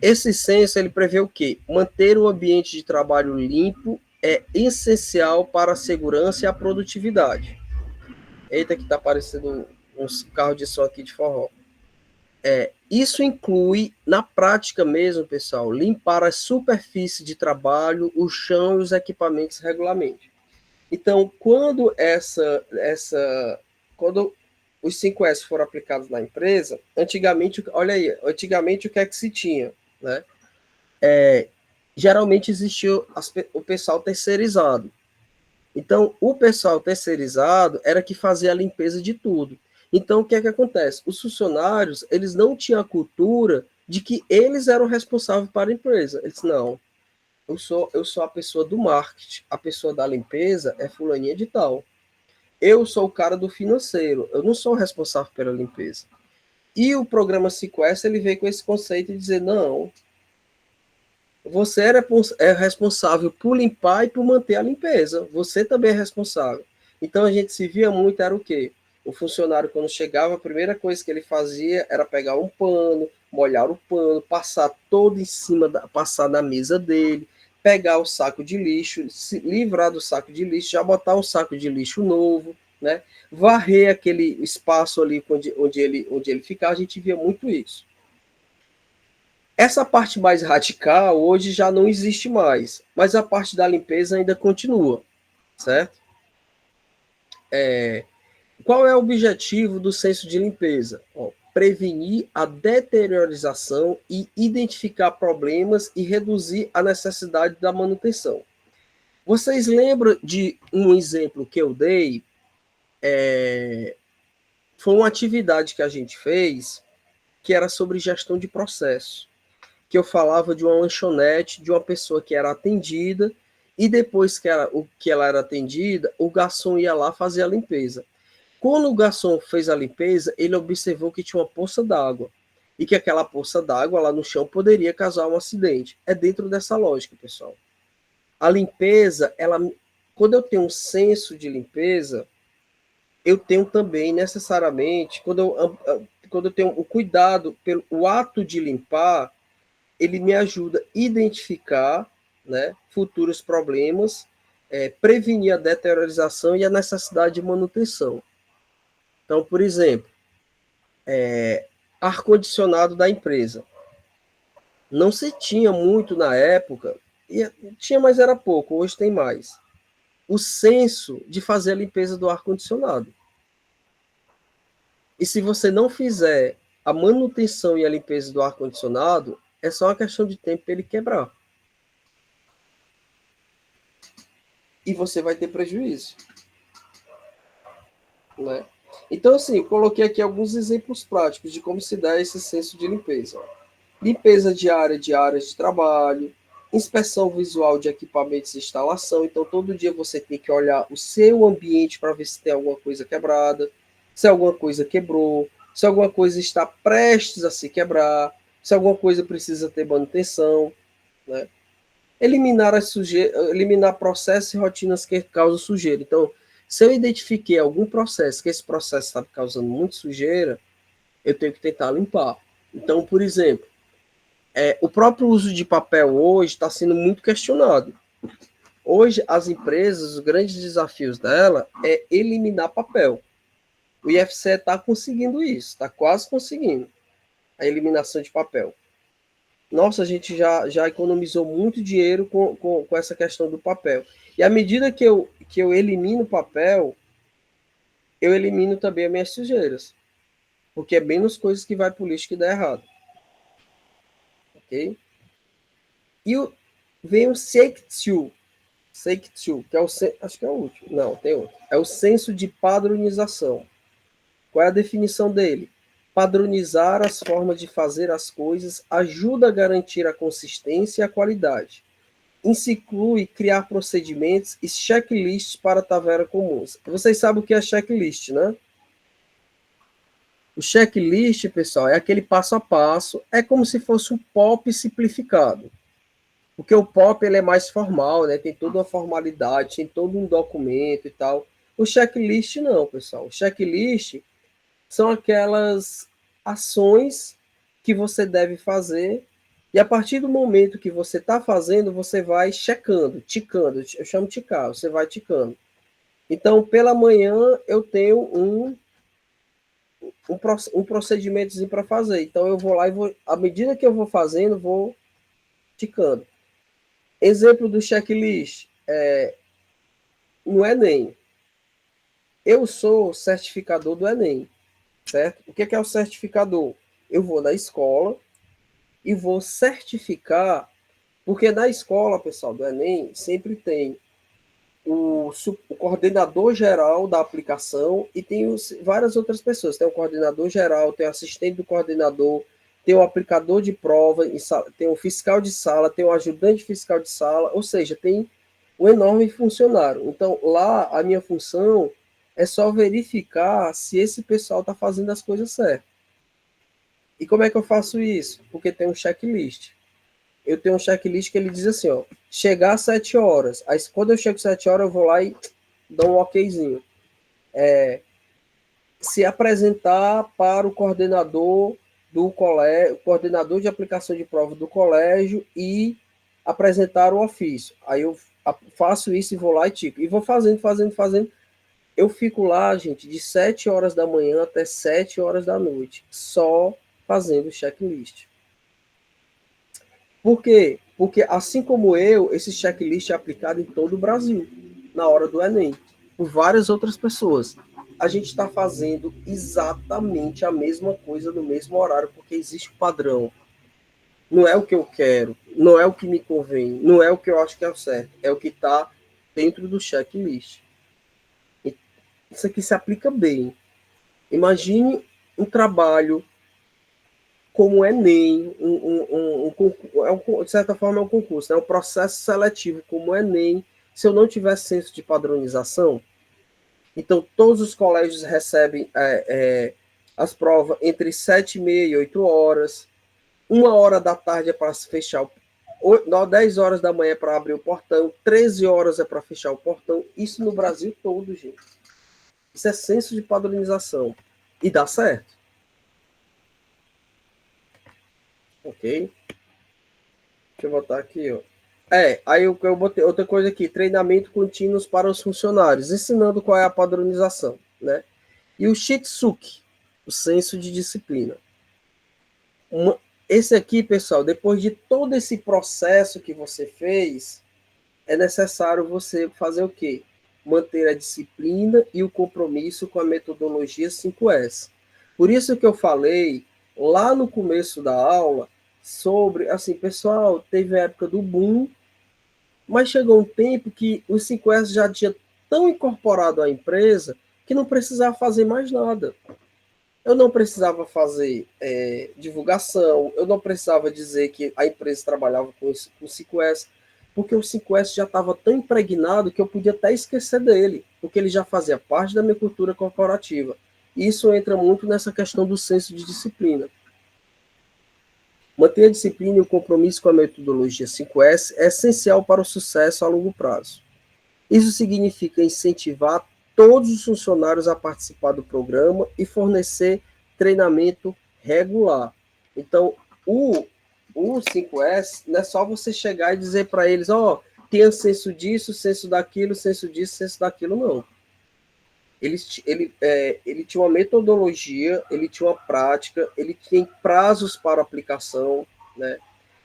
Speaker 1: Esse senso, ele prevê o quê? Manter o ambiente de trabalho limpo é essencial para a segurança e a produtividade. Eita, que tá aparecendo uns carros de som aqui de forró. Isso inclui, na prática mesmo, pessoal, limpar as superfícies de trabalho, o chão e os equipamentos regularmente. Então, quando os 5S foram aplicados na empresa, antigamente, olha aí, antigamente o que é que se tinha, né? Geralmente existia o pessoal terceirizado. Então, o pessoal terceirizado era que fazia a limpeza de tudo. Então, o que é que acontece? Os funcionários, eles não tinham a cultura de que eles eram responsáveis para a empresa. Eles, não, eu sou a pessoa do marketing, a pessoa da limpeza é fulaninha de tal. Eu sou o cara do financeiro, eu não sou responsável pela limpeza. E o programa 5S, ele veio com esse conceito de dizer, não, você é responsável por limpar e por manter a limpeza. Você também é responsável. Então a gente se via muito, era o quê? O funcionário, quando chegava, a primeira coisa que ele fazia era pegar um pano, molhar o pano, passar todo em cima, passar na mesa dele, pegar o saco de lixo, se livrar do saco de lixo, já botar um saco de lixo novo, né? Varrer aquele espaço ali onde ele ficava, a gente via muito isso. Essa parte mais radical hoje já não existe mais, mas a parte da limpeza ainda continua, certo? Qual é o objetivo do senso de limpeza? Prevenir a deteriorização e identificar problemas e reduzir a necessidade da manutenção. Vocês lembram de um exemplo que eu dei? Foi uma atividade que a gente fez que era sobre gestão de processo. Que eu falava de uma lanchonete, de uma pessoa que era atendida, e depois que ela era atendida, o garçom ia lá fazer a limpeza. Quando o garçom fez a limpeza, ele observou que tinha uma poça d'água, e que aquela poça d'água lá no chão poderia causar um acidente. É dentro dessa lógica, pessoal. A limpeza, quando eu tenho um senso de limpeza, eu tenho também necessariamente, quando eu tenho o cuidado pelo o ato de limpar, ele me ajuda a identificar, né, futuros problemas, prevenir a deteriorização e a necessidade de manutenção. Então, por exemplo, ar-condicionado da empresa. Não se tinha muito na época, e tinha, mas era pouco, hoje tem mais. O senso de fazer a limpeza do ar-condicionado. E se você não fizer a manutenção e a limpeza do ar-condicionado, é só uma questão de tempo para ele quebrar. E você vai ter prejuízo. Né? Então, assim, coloquei aqui alguns exemplos práticos de como se dá esse senso de limpeza. Limpeza diária de áreas de trabalho, inspeção visual de equipamentos e instalação. Então, todo dia você tem que olhar o seu ambiente para ver se tem alguma coisa quebrada, se alguma coisa quebrou, se alguma coisa está prestes a se quebrar, se alguma coisa precisa ter manutenção. Né? Eliminar processos e rotinas que causam sujeira. Então, se eu identifiquei algum processo, que esse processo está causando muito sujeira, eu tenho que tentar limpar. Então, por exemplo, o próprio uso de papel hoje está sendo muito questionado. Hoje, as empresas, os grandes desafios dela é eliminar papel. O IFCE está conseguindo isso, está quase conseguindo a eliminação de papel. Nossa, a gente já economizou muito dinheiro com essa questão do papel. E à medida que eu elimino o papel, eu elimino também as minhas sujeiras. Porque é menos coisas que vai para o lixo que dá errado. Ok? E vem o Seiktu, que é acho que é o último. Não, tem outro. É o senso de padronização. Qual é a definição dele? Padronizar as formas de fazer as coisas ajuda a garantir a consistência e a qualidade. Isso inclui criar procedimentos e checklists para tarefa comuns. Vocês sabem o que é checklist, né? O checklist, pessoal, é aquele passo a passo, é como se fosse um POP simplificado. Porque o POP ele é mais formal, né? Tem toda uma formalidade, tem todo um documento e tal. O checklist não, pessoal. O checklist são aquelas ações que você deve fazer e a partir do momento que você está fazendo, você vai checando, ticando. Eu chamo de ticar, você vai ticando. Então, pela manhã, eu tenho um procedimentozinho para fazer. Então, eu vou lá e vou, à medida que eu vou fazendo, vou ticando. Exemplo do checklist no Enem. Eu sou certificador do Enem, certo? O que é o certificador? Eu vou na escola e vou certificar, porque na escola, pessoal, do Enem, sempre tem o coordenador geral da aplicação e tem várias outras pessoas. Tem o coordenador geral, tem o assistente do coordenador, tem o aplicador de prova, tem o fiscal de sala, tem o ajudante fiscal de sala, ou seja, tem um enorme funcionário. Então, lá, a minha função é só verificar se esse pessoal está fazendo as coisas certas. E como é que eu faço isso? Porque tem um checklist. Eu tenho um checklist que ele diz assim, ó, chegar às 7 horas. Aí, quando eu chego às 7 horas, eu vou lá e dou um okzinho. Se apresentar para o coordenador do colégio, coordenador de aplicação de prova do colégio e apresentar o ofício. Aí eu faço isso e vou lá e tico. E vou fazendo. Eu fico lá, gente, de 7 horas da manhã até 7 horas da noite, só fazendo checklist. Por quê? Porque, assim como eu, esse checklist é aplicado em todo o Brasil, na hora do Enem, por várias outras pessoas. A gente está fazendo exatamente a mesma coisa no mesmo horário, porque existe um padrão. Não é o que eu quero, não é o que me convém, não é o que eu acho que é o certo, é o que está dentro do checklist. E isso aqui se aplica bem. Imagine um trabalho como o Enem, de certa forma é um concurso, é um processo seletivo como o Enem, se eu não tiver senso de padronização, então todos os colégios recebem as provas entre 7h30 e 8 horas, 1 hora da tarde é para fechar, 10 horas da manhã é para abrir o portão, 13 horas é para fechar o portão, isso no Brasil todo, gente. Isso é senso de padronização. E dá certo. Ok? Deixa eu botar aqui, ó. Aí eu botei outra coisa aqui, treinamento contínuo para os funcionários, ensinando qual é a padronização, né? E o Shitsuki, o senso de disciplina. Esse aqui, pessoal, depois de todo esse processo que você fez, é necessário você fazer o quê? Manter a disciplina e o compromisso com a metodologia 5S. Por isso que eu falei lá no começo da aula sobre, assim, pessoal, teve a época do boom, mas chegou um tempo que os 5S já tinha tão incorporado à empresa que não precisava fazer mais nada. Eu não precisava fazer divulgação, eu não precisava dizer que a empresa trabalhava com o 5S, porque o 5S já estava tão impregnado que eu podia até esquecer dele, porque ele já fazia parte da minha cultura corporativa. E isso entra muito nessa questão do senso de disciplina. Manter a disciplina e o compromisso com a metodologia 5S é essencial para o sucesso a longo prazo. Isso significa incentivar todos os funcionários a participar do programa e fornecer treinamento regular. Então, o 5S não é só você chegar e dizer para eles, ó, tenha senso disso, senso daquilo, senso disso, senso daquilo, não. Ele tinha uma metodologia, ele tinha uma prática, ele tem prazos para aplicação, né?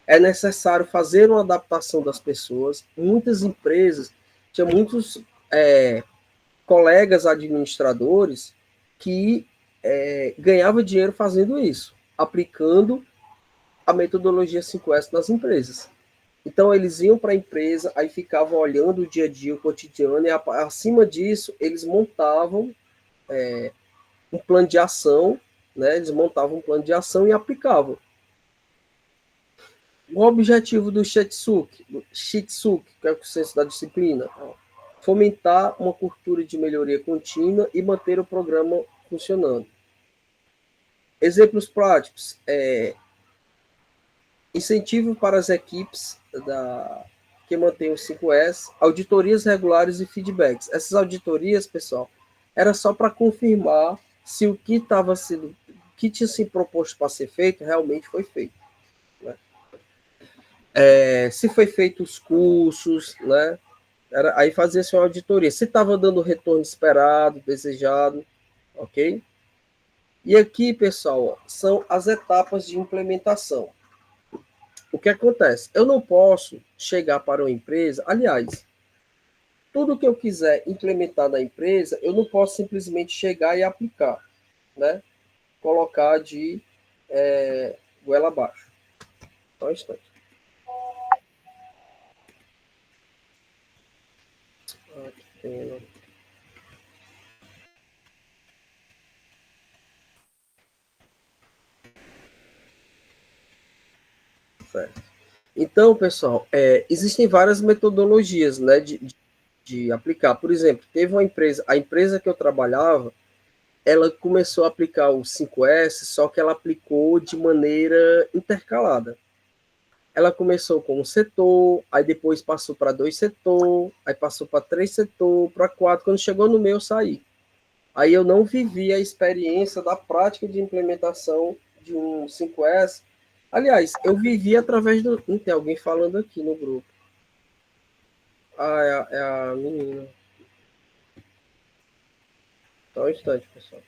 Speaker 1: é necessário fazer uma adaptação das pessoas. Muitas empresas, tinha muitos colegas administradores que ganhavam dinheiro fazendo isso, aplicando a metodologia 5S nas empresas. Então, eles iam para a empresa, aí ficavam olhando o dia a dia, o cotidiano, e acima disso, eles montavam um plano de ação, né? Eles montavam um plano de ação e aplicavam. O objetivo do Shitsuki, que é o senso da disciplina, fomentar uma cultura de melhoria contínua e manter o programa funcionando. Exemplos práticos, incentivo para as equipes que mantêm o 5S, auditorias regulares e feedbacks. Essas auditorias, pessoal, era só para confirmar se o que tinha se proposto para ser feito realmente foi feito. Né? Se foi feito os cursos, né? Aí fazia-se uma auditoria. Se estava dando o retorno esperado, desejado, ok? E aqui, pessoal, são as etapas de implementação. O que acontece? Eu não posso chegar para uma empresa, aliás, tudo que eu quiser implementar na empresa, eu não posso simplesmente chegar e aplicar, né? Colocar de goela abaixo. Só um instante. Que pena. Certo. Então, pessoal, existem várias metodologias, né, de aplicar. Por exemplo, teve uma empresa, a empresa que eu trabalhava, ela começou a aplicar o 5S, só que ela aplicou de maneira intercalada. Ela começou com um setor, aí depois passou para 2 setores, aí passou para 3 setores, para 4. Quando chegou no meu, eu saí. Aí eu não vivi a experiência da prática de implementação de um 5S. Aliás, eu vivi através do... Tem alguém falando aqui no grupo. É a menina. Só um instante, pessoal.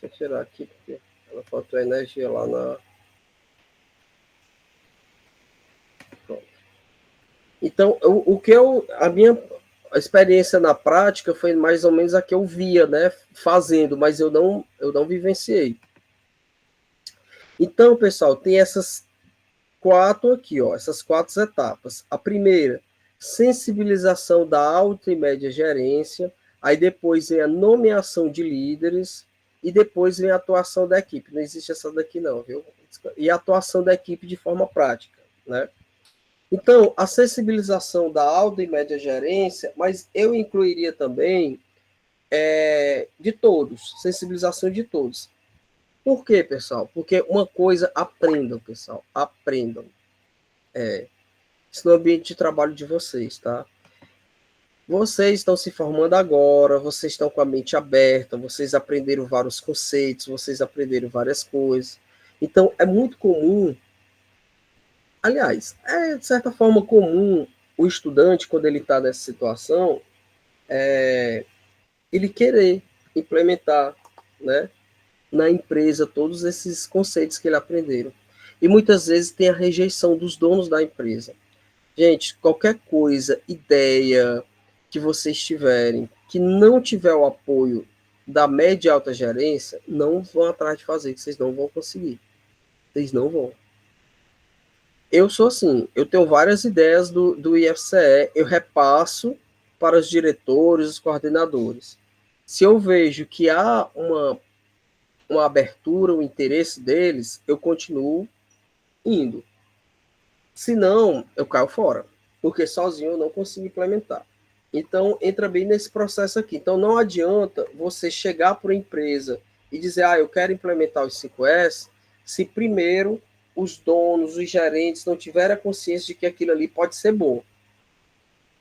Speaker 1: Deixa eu tirar aqui, porque ela faltou energia lá na... Pronto. Então, a minha experiência na prática foi mais ou menos a que eu via, né, fazendo, mas eu não vivenciei. Então, pessoal, tem essas 4 aqui, ó, essas 4 etapas. A primeira, sensibilização da alta e média gerência, aí depois vem a nomeação de líderes e depois vem a atuação da equipe. Não existe essa daqui não, viu? E a atuação da equipe de forma prática, né? Então, a sensibilização da alta e média gerência, mas eu incluiria também de todos, sensibilização de todos. Por quê, pessoal? Porque uma coisa, aprendam, pessoal, aprendam. Isso no ambiente de trabalho de vocês, tá? Vocês estão se formando agora, vocês estão com a mente aberta, vocês aprenderam vários conceitos, vocês aprenderam várias coisas. Então, é muito comum, aliás, é de certa forma comum o estudante, quando ele está nessa situação, ele querer implementar, né, na empresa todos esses conceitos que ele aprenderam. E muitas vezes tem a rejeição dos donos da empresa. Gente, qualquer coisa, ideia que vocês tiverem, que não tiver o apoio da média e alta gerência, não vão atrás de fazer, que vocês não vão conseguir. Vocês não vão. Eu sou assim, eu tenho várias ideias do IFCE, eu repasso para os diretores, os coordenadores. Se eu vejo que há uma abertura, um interesse deles, eu continuo indo. Se não, eu caio fora, porque sozinho eu não consigo implementar. Então, entra bem nesse processo aqui. Então, não adianta você chegar para a empresa e dizer, eu quero implementar os 5S, se primeiro os donos, os gerentes não tiverem a consciência de que aquilo ali pode ser bom.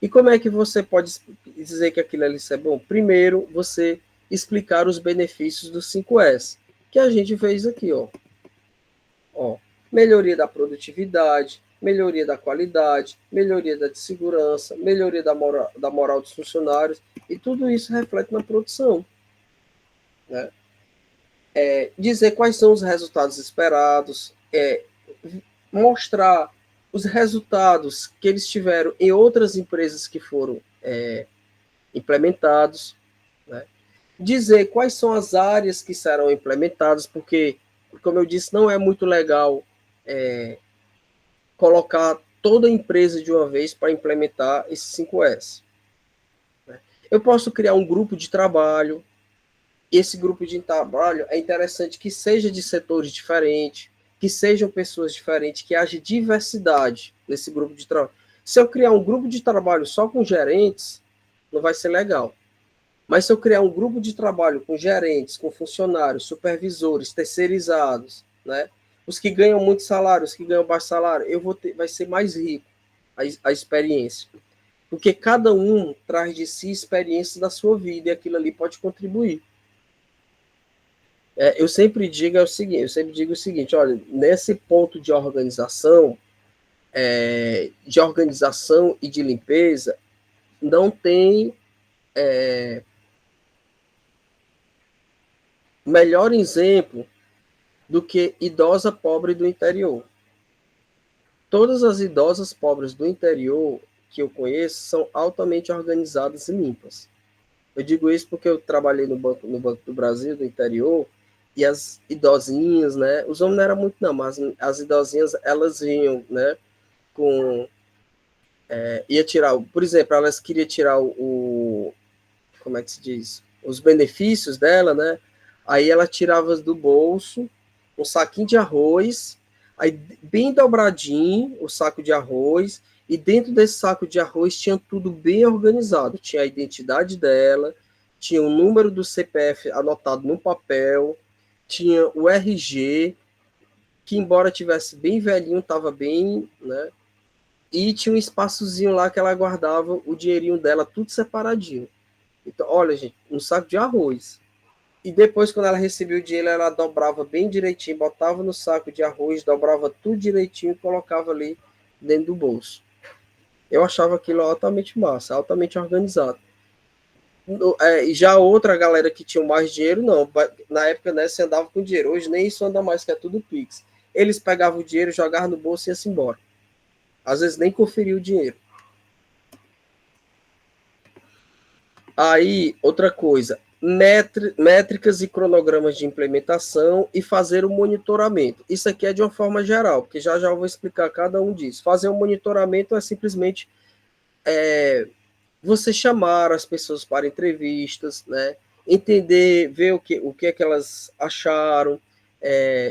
Speaker 1: E como é que você pode dizer que aquilo ali é bom? Primeiro, você explicar os benefícios do 5S, que a gente fez aqui, ó. Melhoria da produtividade, melhoria da qualidade, melhoria da segurança, melhoria da moral dos funcionários, e tudo isso reflete na produção. né? Dizer quais são os resultados esperados, mostrar os resultados que eles tiveram em outras empresas que foram implementados, né? Dizer quais são as áreas que serão implementadas, porque, como eu disse, não é muito legal colocar toda a empresa de uma vez para implementar esse 5S. Né? Eu posso criar um grupo de trabalho. Esse grupo de trabalho é interessante que seja de setores diferentes, que sejam pessoas diferentes, que haja diversidade nesse grupo de trabalho. Se eu criar um grupo de trabalho só com gerentes, não vai ser legal. Mas se eu criar um grupo de trabalho com gerentes, com funcionários, supervisores, terceirizados, né? Os que ganham muito salário, os que ganham baixo salário, vai ser mais rico a experiência. Porque cada um traz de si experiências da sua vida e aquilo ali pode contribuir. Eu sempre digo o seguinte, olha, nesse ponto de organização e de limpeza, não tem melhor exemplo do que idosa pobre do interior. Todas as idosas pobres do interior que eu conheço são altamente organizadas e limpas. Eu digo isso porque eu trabalhei no Banco do Brasil, do interior, e as idosinhas, né? Os homens não eram muito, não, mas as idosinhas, elas vinham, né? Ia tirar, por exemplo, elas queriam tirar como é que se diz? Os benefícios dela, né? Aí ela tirava do bolso um saquinho de arroz, aí bem dobradinho o saco de arroz, e dentro desse saco de arroz tinha tudo bem organizado. Tinha a identidade dela, tinha o número do CPF anotado no papel, tinha o RG, que embora tivesse bem velhinho, estava bem, né? E tinha um espaçozinho lá que ela guardava o dinheirinho dela, tudo separadinho. Então, olha, gente, um saco de arroz. E depois, quando ela recebia o dinheiro, ela dobrava bem direitinho, botava no saco de arroz, dobrava tudo direitinho e colocava ali dentro do bolso. Eu achava aquilo altamente massa, altamente organizado. E já outra galera que tinha mais dinheiro, não. Na época, né, você andava com dinheiro. Hoje nem isso anda mais, que é tudo Pix. Eles pegavam o dinheiro, jogavam no bolso e iam-se embora. Às vezes nem conferiam o dinheiro. Aí, outra coisa, métricas e cronogramas de implementação e fazer o monitoramento. Isso aqui é de uma forma geral, porque já eu vou explicar cada um disso. Fazer o monitoramento é simplesmente você chamar as pessoas para entrevistas, né? Entender, ver o que é que elas acharam,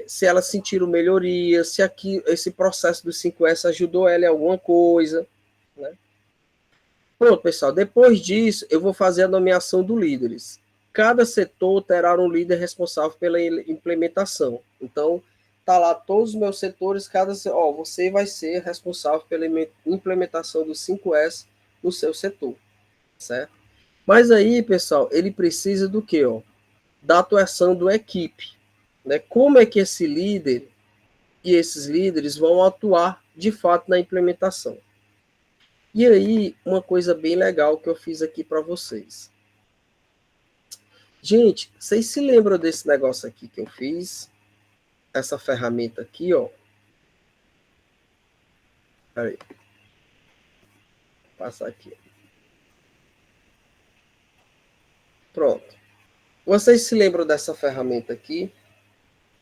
Speaker 1: se elas sentiram melhoria, se aqui esse processo do 5S ajudou ela em alguma coisa, né? Pronto, pessoal. Depois disso, eu vou fazer a nomeação dos líderes. Cada setor terá um líder responsável pela implementação. Então, tá lá todos os meus setores, você vai ser responsável pela implementação do 5S no seu setor, certo? Mas aí, pessoal, ele precisa do quê, ó? Da atuação do equipe, né? Como é que esse líder e esses líderes vão atuar de fato na implementação? E aí, uma coisa bem legal que eu fiz aqui para vocês. Gente, vocês se lembram desse negócio aqui que eu fiz? Essa ferramenta aqui, ó. Peraí. Vou passar aqui. Pronto. Vocês se lembram dessa ferramenta aqui?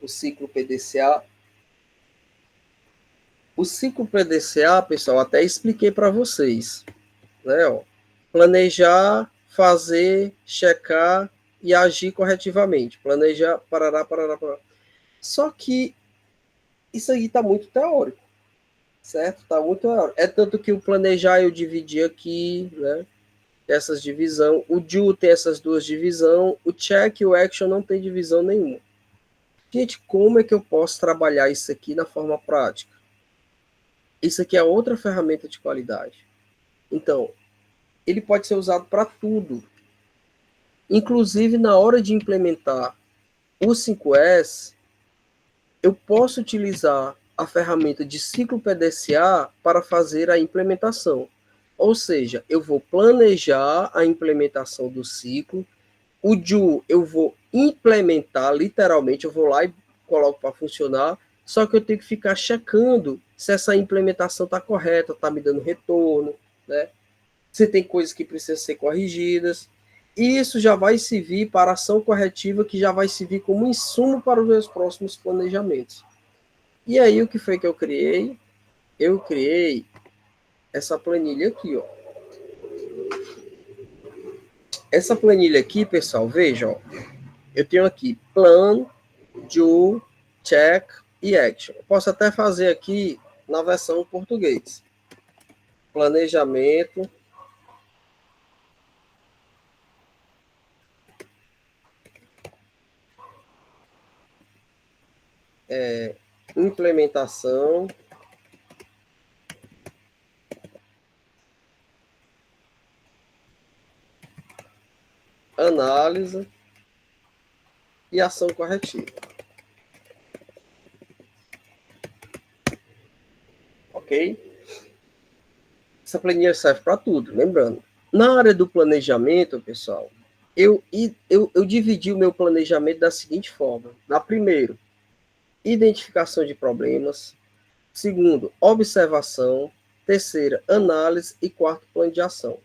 Speaker 1: O ciclo PDCA. O ciclo PDCA, pessoal, até expliquei para vocês. Né, ó. Planejar, fazer, checar e agir corretivamente. Planejar, parará. Só que isso aí está muito teórico, certo? Está muito teórico. É tanto que o planejar eu dividi aqui, né? Essas divisão. O do tem essas duas divisões. O check e o action não tem divisão nenhuma. Gente, como é que eu posso trabalhar isso aqui na forma prática? Isso aqui é outra ferramenta de qualidade. Então, ele pode ser usado para tudo. Inclusive, na hora de implementar o 5S, eu posso utilizar a ferramenta de ciclo PDCA para fazer a implementação. Ou seja, eu vou planejar a implementação do ciclo, o DO eu vou implementar, literalmente, eu vou lá e coloco para funcionar, só que eu tenho que ficar checando se essa implementação está correta, está me dando retorno, né? Se tem coisas que precisam ser corrigidas. E isso já vai servir para ação corretiva, que já vai servir como insumo para os meus próximos planejamentos. E aí, o que foi que eu criei? Eu criei essa planilha aqui, ó. Essa planilha aqui, pessoal, veja, ó. Eu tenho aqui plan, do, check e action. Eu posso até fazer aqui na versão em português. Planejamento, implementação, análise e ação corretiva. Ok? Essa planilha serve para tudo, lembrando. Na área do planejamento, pessoal, eu dividi o meu planejamento da seguinte forma. Na primeiro, identificação de problemas. Segundo, observação. Terceira, análise. E quarto, plano de ação.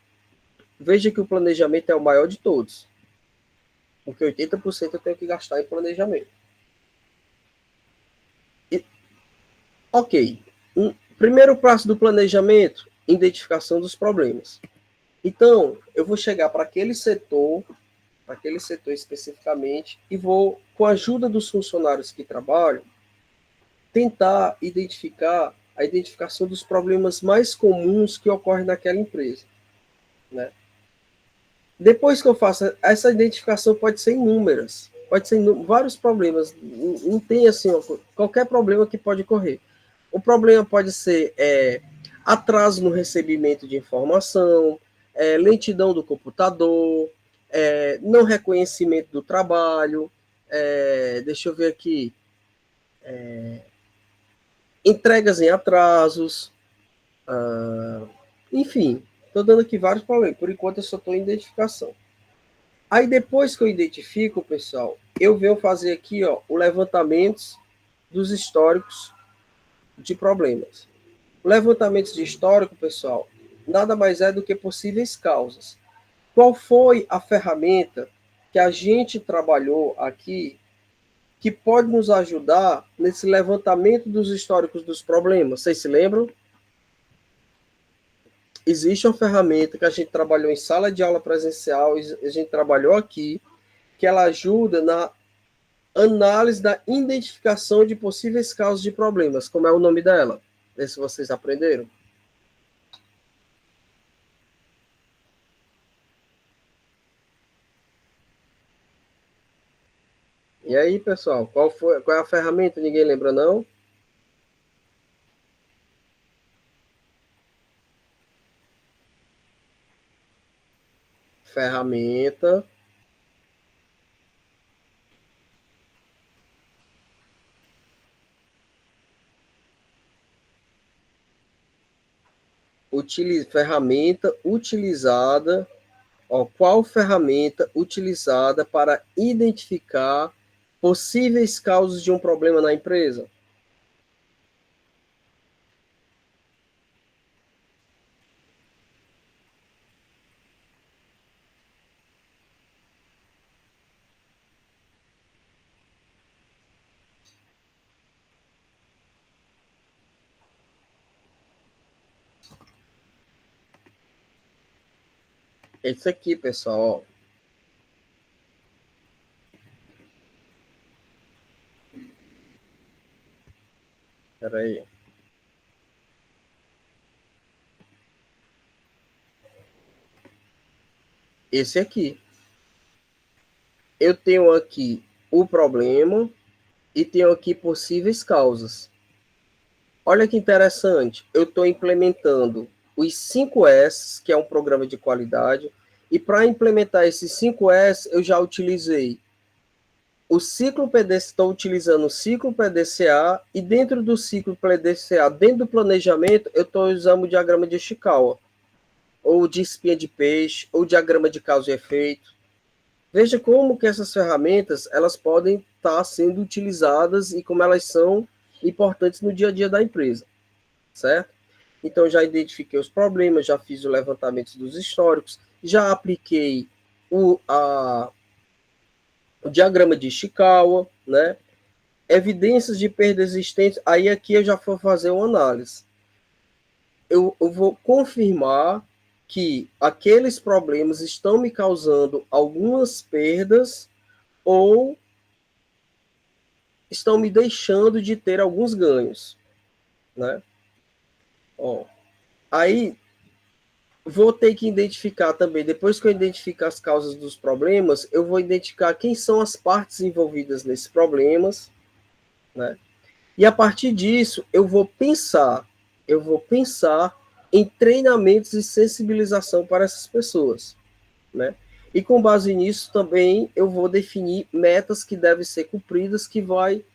Speaker 1: Veja que o planejamento é o maior de todos. Porque 80% eu tenho que gastar em planejamento. Ok. Primeiro passo do planejamento, identificação dos problemas. Então, eu vou chegar para aquele setor especificamente, e vou, com a ajuda dos funcionários que trabalham, tentar identificar a identificação dos problemas mais comuns que ocorrem naquela empresa, né? Depois que eu faço essa identificação, pode ser inúmeras, pode ser vários problemas, não tem assim, qualquer problema que pode ocorrer. O problema pode ser atraso no recebimento de informação, lentidão do computador, não reconhecimento do trabalho, deixa eu ver aqui, entregas em atrasos, enfim, estou dando aqui vários problemas. Por enquanto eu só estou em identificação. Aí depois que eu identifico, pessoal, eu venho fazer aqui, ó, o levantamento dos históricos de problemas. O levantamento de histórico, pessoal, nada mais é do que possíveis causas. Qual foi a ferramenta que a gente trabalhou aqui que pode nos ajudar nesse levantamento dos históricos dos problemas? Vocês se lembram? Existe uma ferramenta que a gente trabalhou em sala de aula presencial, a gente trabalhou aqui, que ela ajuda na análise da identificação de possíveis causas de problemas. Como é o nome dela? Vê se vocês aprenderam. E aí, pessoal, qual é a ferramenta? Ninguém lembra, não? Ferramenta. Ferramenta utilizada. Ó, qual ferramenta utilizada para identificar possíveis causas de um problema na empresa? Esse aqui, pessoal, ó. Espera aí. Esse aqui. Eu tenho aqui o problema e tenho aqui possíveis causas. Olha que interessante. Eu estou implementando os 5S, que é um programa de qualidade, e para implementar esses 5S, eu já utilizei o ciclo PDCA, estou utilizando o ciclo PDCA, e dentro do ciclo PDCA, dentro do planejamento, eu estou usando o diagrama de Ishikawa, ou de espinha de peixe, ou diagrama de causa e efeito. Veja como que essas ferramentas elas podem estar sendo utilizadas e como elas são importantes no dia a dia da empresa, certo? Então, já identifiquei os problemas, já fiz o levantamento dos históricos, já apliquei o diagrama de Ishikawa, né? Evidências de perda existentes, aí aqui eu já vou fazer uma análise. Eu vou confirmar que aqueles problemas estão me causando algumas perdas ou estão me deixando de ter alguns ganhos, né? Ó, aí vou ter que identificar também, depois que eu identificar as causas dos problemas, eu vou identificar quem são as partes envolvidas nesses problemas, né? E a partir disso, eu vou pensar em treinamentos e sensibilização para essas pessoas, né? E com base nisso também eu vou definir metas que devem ser cumpridas, que vai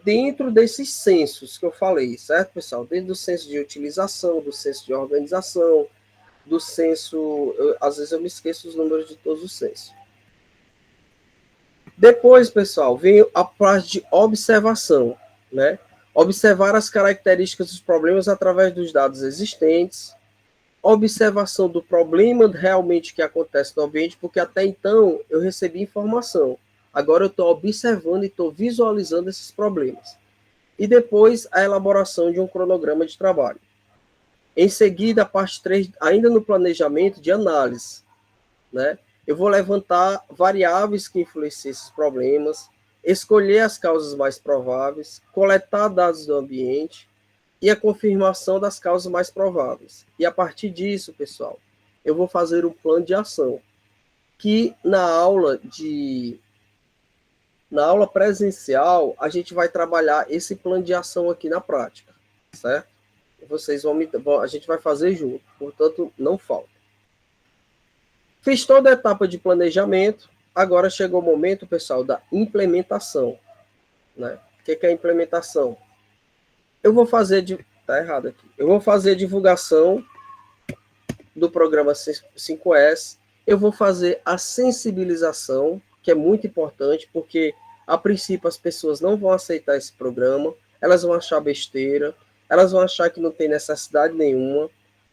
Speaker 1: dentro desses censos que eu falei, certo, pessoal? Dentro do censo de utilização, do censo de organização, do censo, às vezes eu me esqueço os números de todos os censos. Depois, pessoal, vem a parte de observação, né? Observar as características dos problemas através dos dados existentes, observação do problema realmente que acontece no ambiente, porque até então eu recebi informação. Agora eu estou observando e estou visualizando esses problemas. E depois a elaboração de um cronograma de trabalho. Em seguida, a parte 3, ainda no planejamento de análise, né? Eu vou levantar variáveis que influenciam esses problemas, escolher as causas mais prováveis, coletar dados do ambiente e a confirmação das causas mais prováveis. E a partir disso, pessoal, eu vou fazer um plano de ação, que na aula presencial, a gente vai trabalhar esse plano de ação aqui na prática, certo? A gente vai fazer junto, portanto, não falta. Fiz toda a etapa de planejamento, agora chegou o momento, pessoal, da implementação, né? O que é a implementação? Eu vou fazer tá errado aqui. Eu vou fazer a divulgação do programa 5S, eu vou fazer a sensibilização, que é muito importante, porque a princípio as pessoas não vão aceitar esse programa, elas vão achar besteira, elas vão achar que não tem necessidade nenhuma.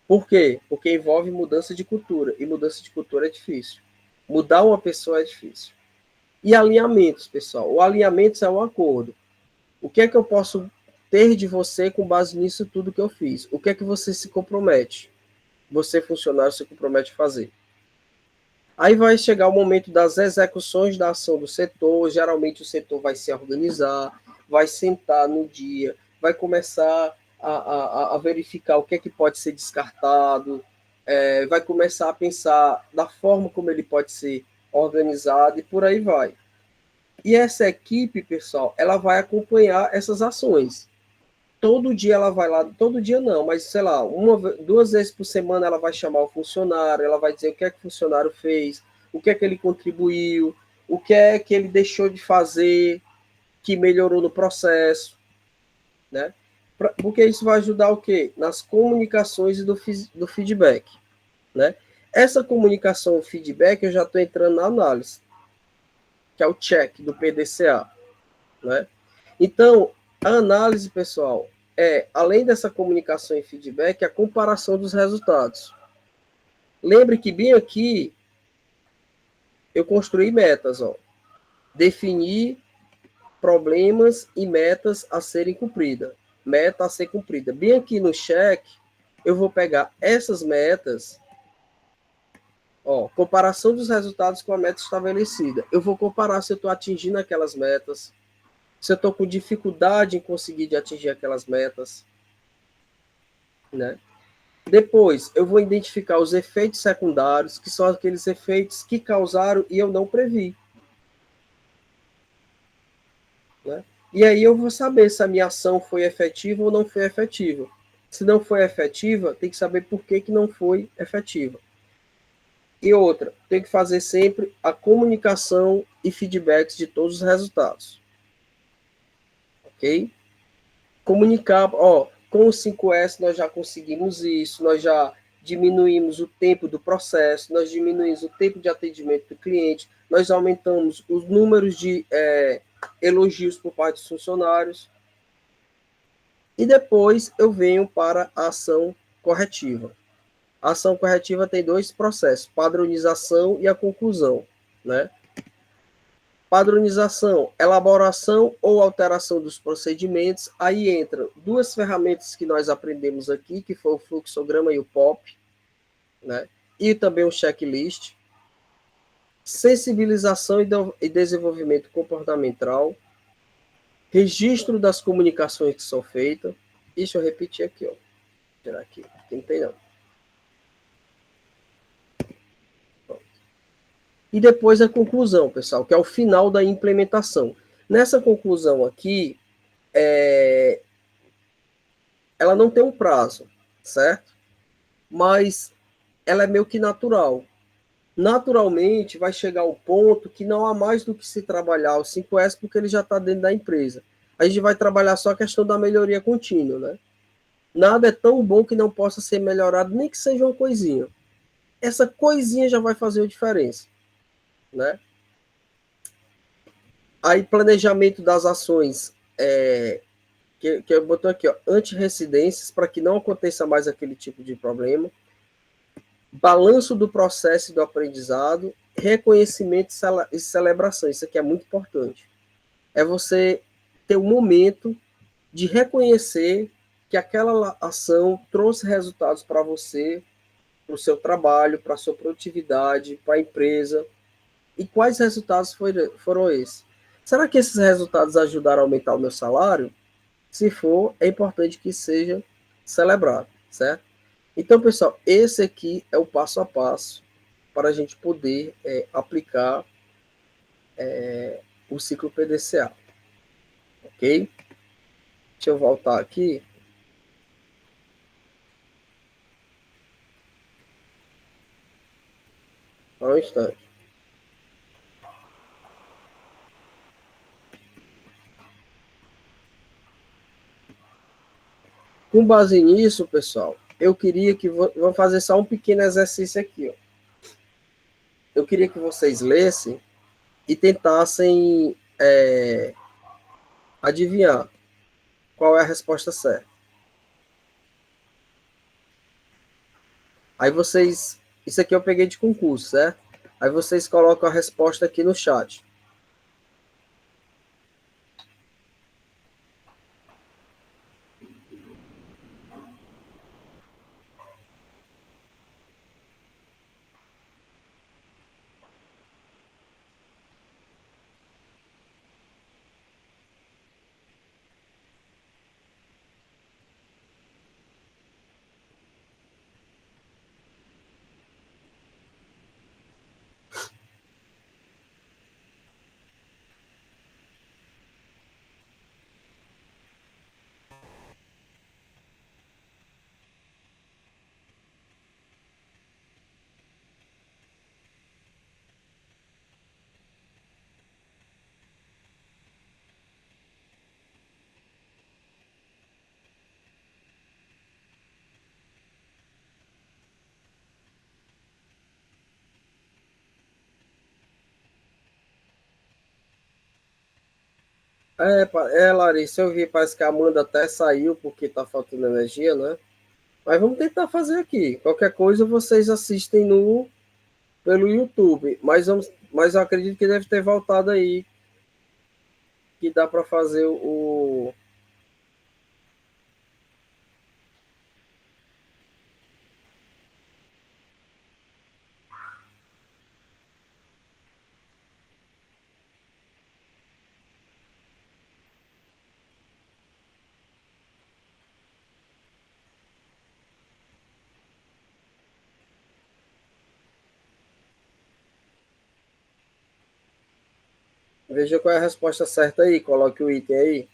Speaker 1: Por quê? Porque envolve mudança de cultura, e mudança de cultura é difícil. Mudar uma pessoa é difícil. E alinhamentos, pessoal. O alinhamento é um acordo. O que é que eu posso ter de você com base nisso tudo que eu fiz? O que é que você se compromete? Você, funcionário, se compromete a fazer. Aí vai chegar o momento das execuções da ação do setor. Geralmente o setor vai se organizar, vai sentar no dia, vai começar a verificar o que é que pode ser descartado, vai começar a pensar da forma como ele pode ser organizado e por aí vai. E essa equipe, pessoal, ela vai acompanhar essas ações. Todo dia ela vai lá, todo dia não, mas sei lá, duas vezes por semana ela vai chamar o funcionário, ela vai dizer o que é que o funcionário fez, o que é que ele contribuiu, o que é que ele deixou de fazer, que melhorou no processo, né? Porque isso vai ajudar o quê? Nas comunicações e do feedback, né? Essa comunicação e feedback eu já estou entrando na análise, que é o check do PDCA, né? Então, a análise, pessoal, além dessa comunicação e feedback, a comparação dos resultados. Lembre que bem aqui eu construí metas, ó. Definir problemas e metas a serem cumpridas. Meta a ser cumprida. Bem aqui no check, eu vou pegar essas metas, ó, comparação dos resultados com a meta estabelecida. Eu vou comparar se eu estou atingindo aquelas metas, se eu estou com dificuldade em conseguir atingir aquelas metas, né? Depois, eu vou identificar os efeitos secundários, que são aqueles efeitos que causaram e eu não previ, né? E aí eu vou saber se a minha ação foi efetiva ou não foi efetiva. Se não foi efetiva, tem que saber por que não foi efetiva. E outra, tem que fazer sempre a comunicação e feedbacks de todos os resultados. Ok? Comunicar, ó, com o 5S nós já conseguimos isso, nós já diminuímos o tempo do processo, nós diminuímos o tempo de atendimento do cliente, nós aumentamos os números de elogios por parte dos funcionários, e depois eu venho para a ação corretiva. A ação corretiva tem dois processos, padronização e a conclusão, né? Padronização, elaboração ou alteração dos procedimentos. Aí entram duas ferramentas que nós aprendemos aqui, que foi o fluxograma e o POP, né? E também o checklist. Sensibilização e desenvolvimento comportamental. Registro das comunicações que são feitas. Deixa eu repetir aqui, ó. Tirar aqui, não tem não. E depois a conclusão, pessoal, que é o final da implementação. Nessa conclusão aqui, ela não tem um prazo, certo? Mas ela é meio que natural. Naturalmente, vai chegar o ponto que não há mais do que se trabalhar o 5S, porque ele já está dentro da empresa. A gente vai trabalhar só a questão da melhoria contínua, né? Nada é tão bom que não possa ser melhorado, nem que seja uma coisinha. Essa coisinha já vai fazer a diferença, né? Aí, planejamento das ações, que eu botou aqui, ó, anti-recidências, para que não aconteça mais aquele tipo de problema. Balanço do processo e do aprendizado, reconhecimento e celebração. Isso aqui é muito importante. É você ter um momento de reconhecer que aquela ação trouxe resultados para você, para o seu trabalho, para a sua produtividade, para a empresa. E quais resultados foram esses? Será que esses resultados ajudaram a aumentar o meu salário? Se for, é importante que seja celebrado, certo? Então, pessoal, esse aqui é o passo a passo para a gente poder aplicar o ciclo PDCA, ok? Deixa eu voltar aqui. Só um instante. Com base nisso, pessoal, eu queria que vou fazer só um pequeno exercício aqui. Ó. Eu queria que vocês lessem e tentassem adivinhar qual é a resposta certa. Aí vocês, isso aqui eu peguei de concurso, certo? Aí vocês colocam a resposta aqui no chat. Larissa, eu vi, parece que a Amanda até saiu porque tá faltando energia, né? Mas vamos tentar fazer aqui. Qualquer coisa vocês assistem pelo YouTube. Mas eu acredito que deve ter voltado aí, que dá para fazer o. Veja qual é a resposta certa aí, coloque o item aí.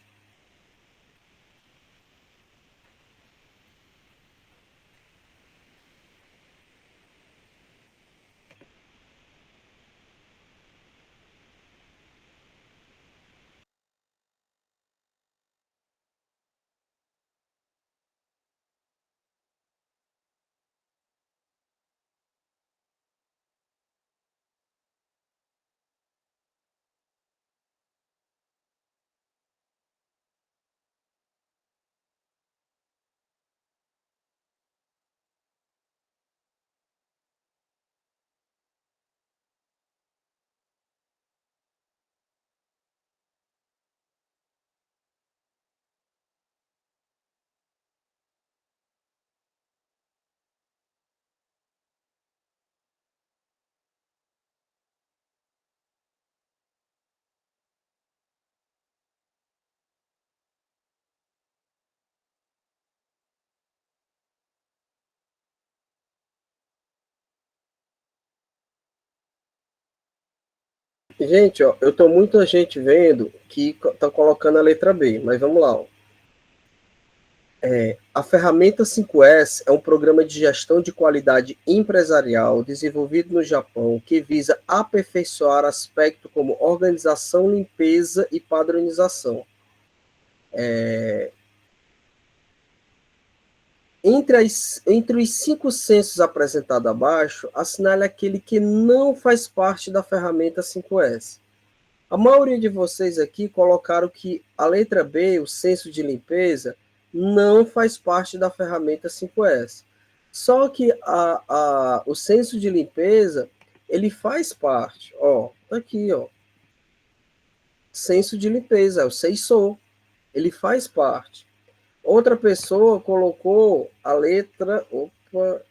Speaker 1: Gente, ó, eu tô muita gente vendo que tá colocando a letra B, mas vamos lá, ó. A ferramenta 5S é um programa de gestão de qualidade empresarial desenvolvido no Japão que visa aperfeiçoar aspectos como organização, limpeza e padronização. Entre os cinco censos apresentados abaixo, assinale aquele que não faz parte da ferramenta 5S. A maioria de vocês aqui colocaram que a letra B, o senso de limpeza, não faz parte da ferramenta 5S. Só que o senso de limpeza, ele faz parte. Ó, tá aqui, ó. Senso de limpeza, é o SEISO. Ele faz parte. Outra pessoa colocou a letra. Opa,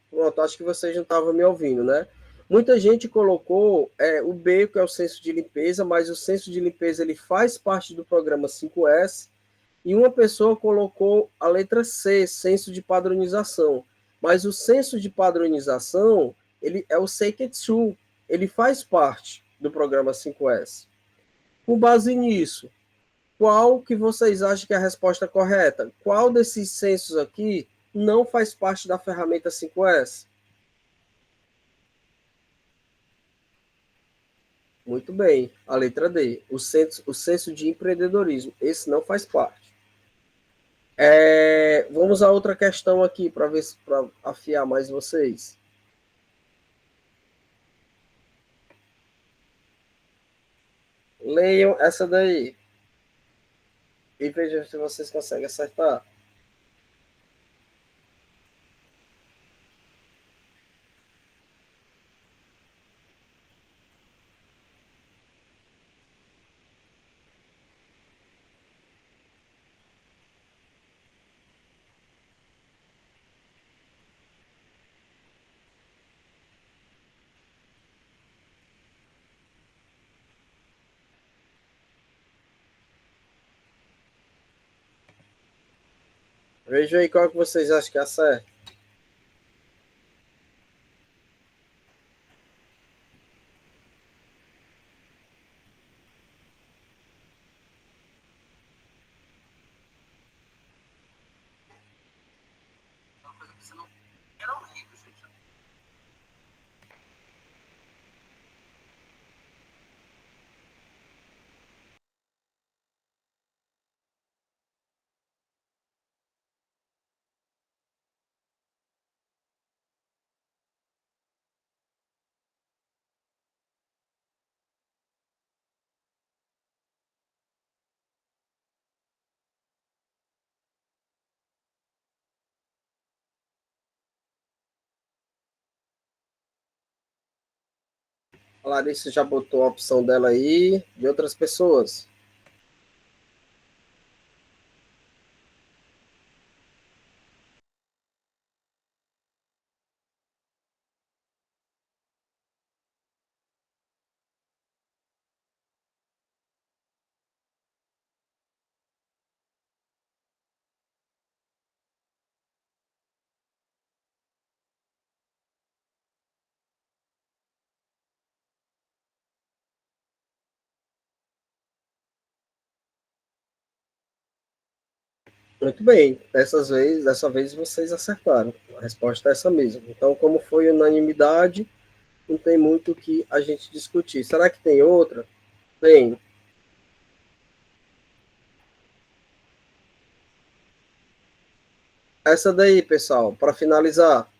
Speaker 1: pronto, acho que vocês não estavam me ouvindo, né? Muita gente colocou o B, que é o senso de limpeza, mas o senso de limpeza ele faz parte do programa 5S, e uma pessoa colocou a letra C, senso de padronização. Mas o senso de padronização, ele é o Seiketsu, ele faz parte do programa 5S. Com base nisso, qual que vocês acham que é a resposta correta? Qual desses sensos aqui não faz parte da ferramenta 5S? Muito bem, a letra D, o senso de empreendedorismo. Esse não faz parte. Vamos a outra questão aqui para ver para afiar mais vocês. Leiam essa daí e vejam se vocês conseguem acertar. Vejam aí qual que vocês acham que é certo. A Larissa já botou a opção dela aí, de outras pessoas. Muito bem, dessa vez vocês acertaram. A resposta é essa mesmo. Então, como foi unanimidade, não tem muito o que a gente discutir. Será que tem outra? Tem. Essa daí, pessoal, para finalizar.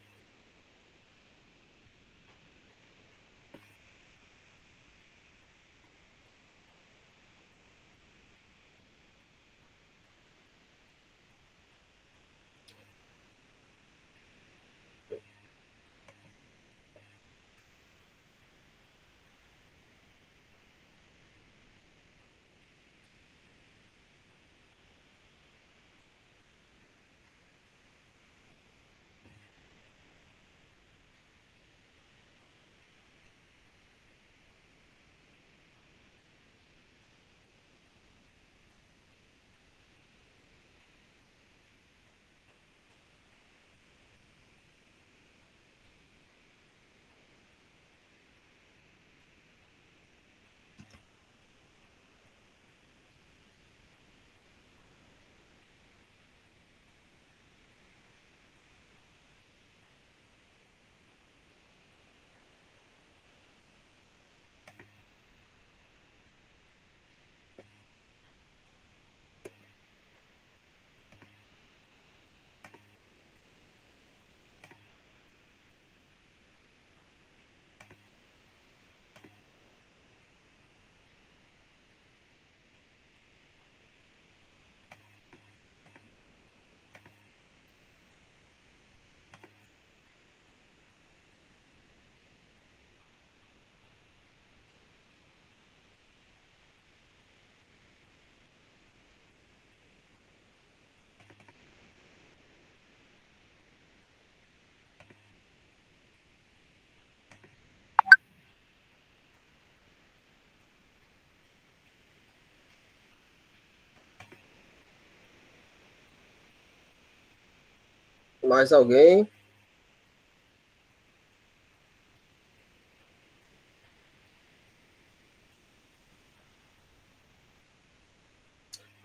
Speaker 1: Mais alguém?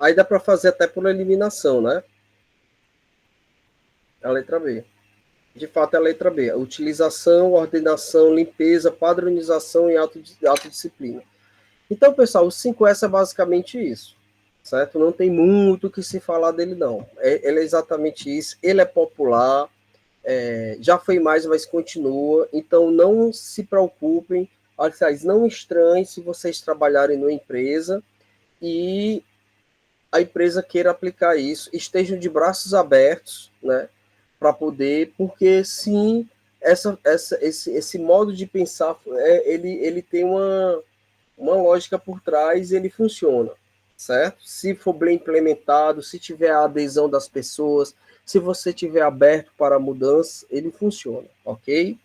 Speaker 1: Aí dá para fazer até por eliminação, né? A letra B. De fato, é a letra B. Utilização, ordenação, limpeza, padronização e autodisciplina. Então, pessoal, o 5S é basicamente isso, certo? Não tem muito o que se falar dele, não. Ele é exatamente isso. Ele é popular, já foi mais, mas continua. Então, não se preocupem, aliás, não estranhem se vocês trabalharem numa empresa e a empresa queira aplicar isso, estejam de braços abertos, né, para poder, porque sim, esse modo de pensar, ele tem uma lógica por trás e ele funciona, certo? Se for bem implementado, se tiver a adesão das pessoas, se você tiver aberto para mudanças, ele funciona, ok?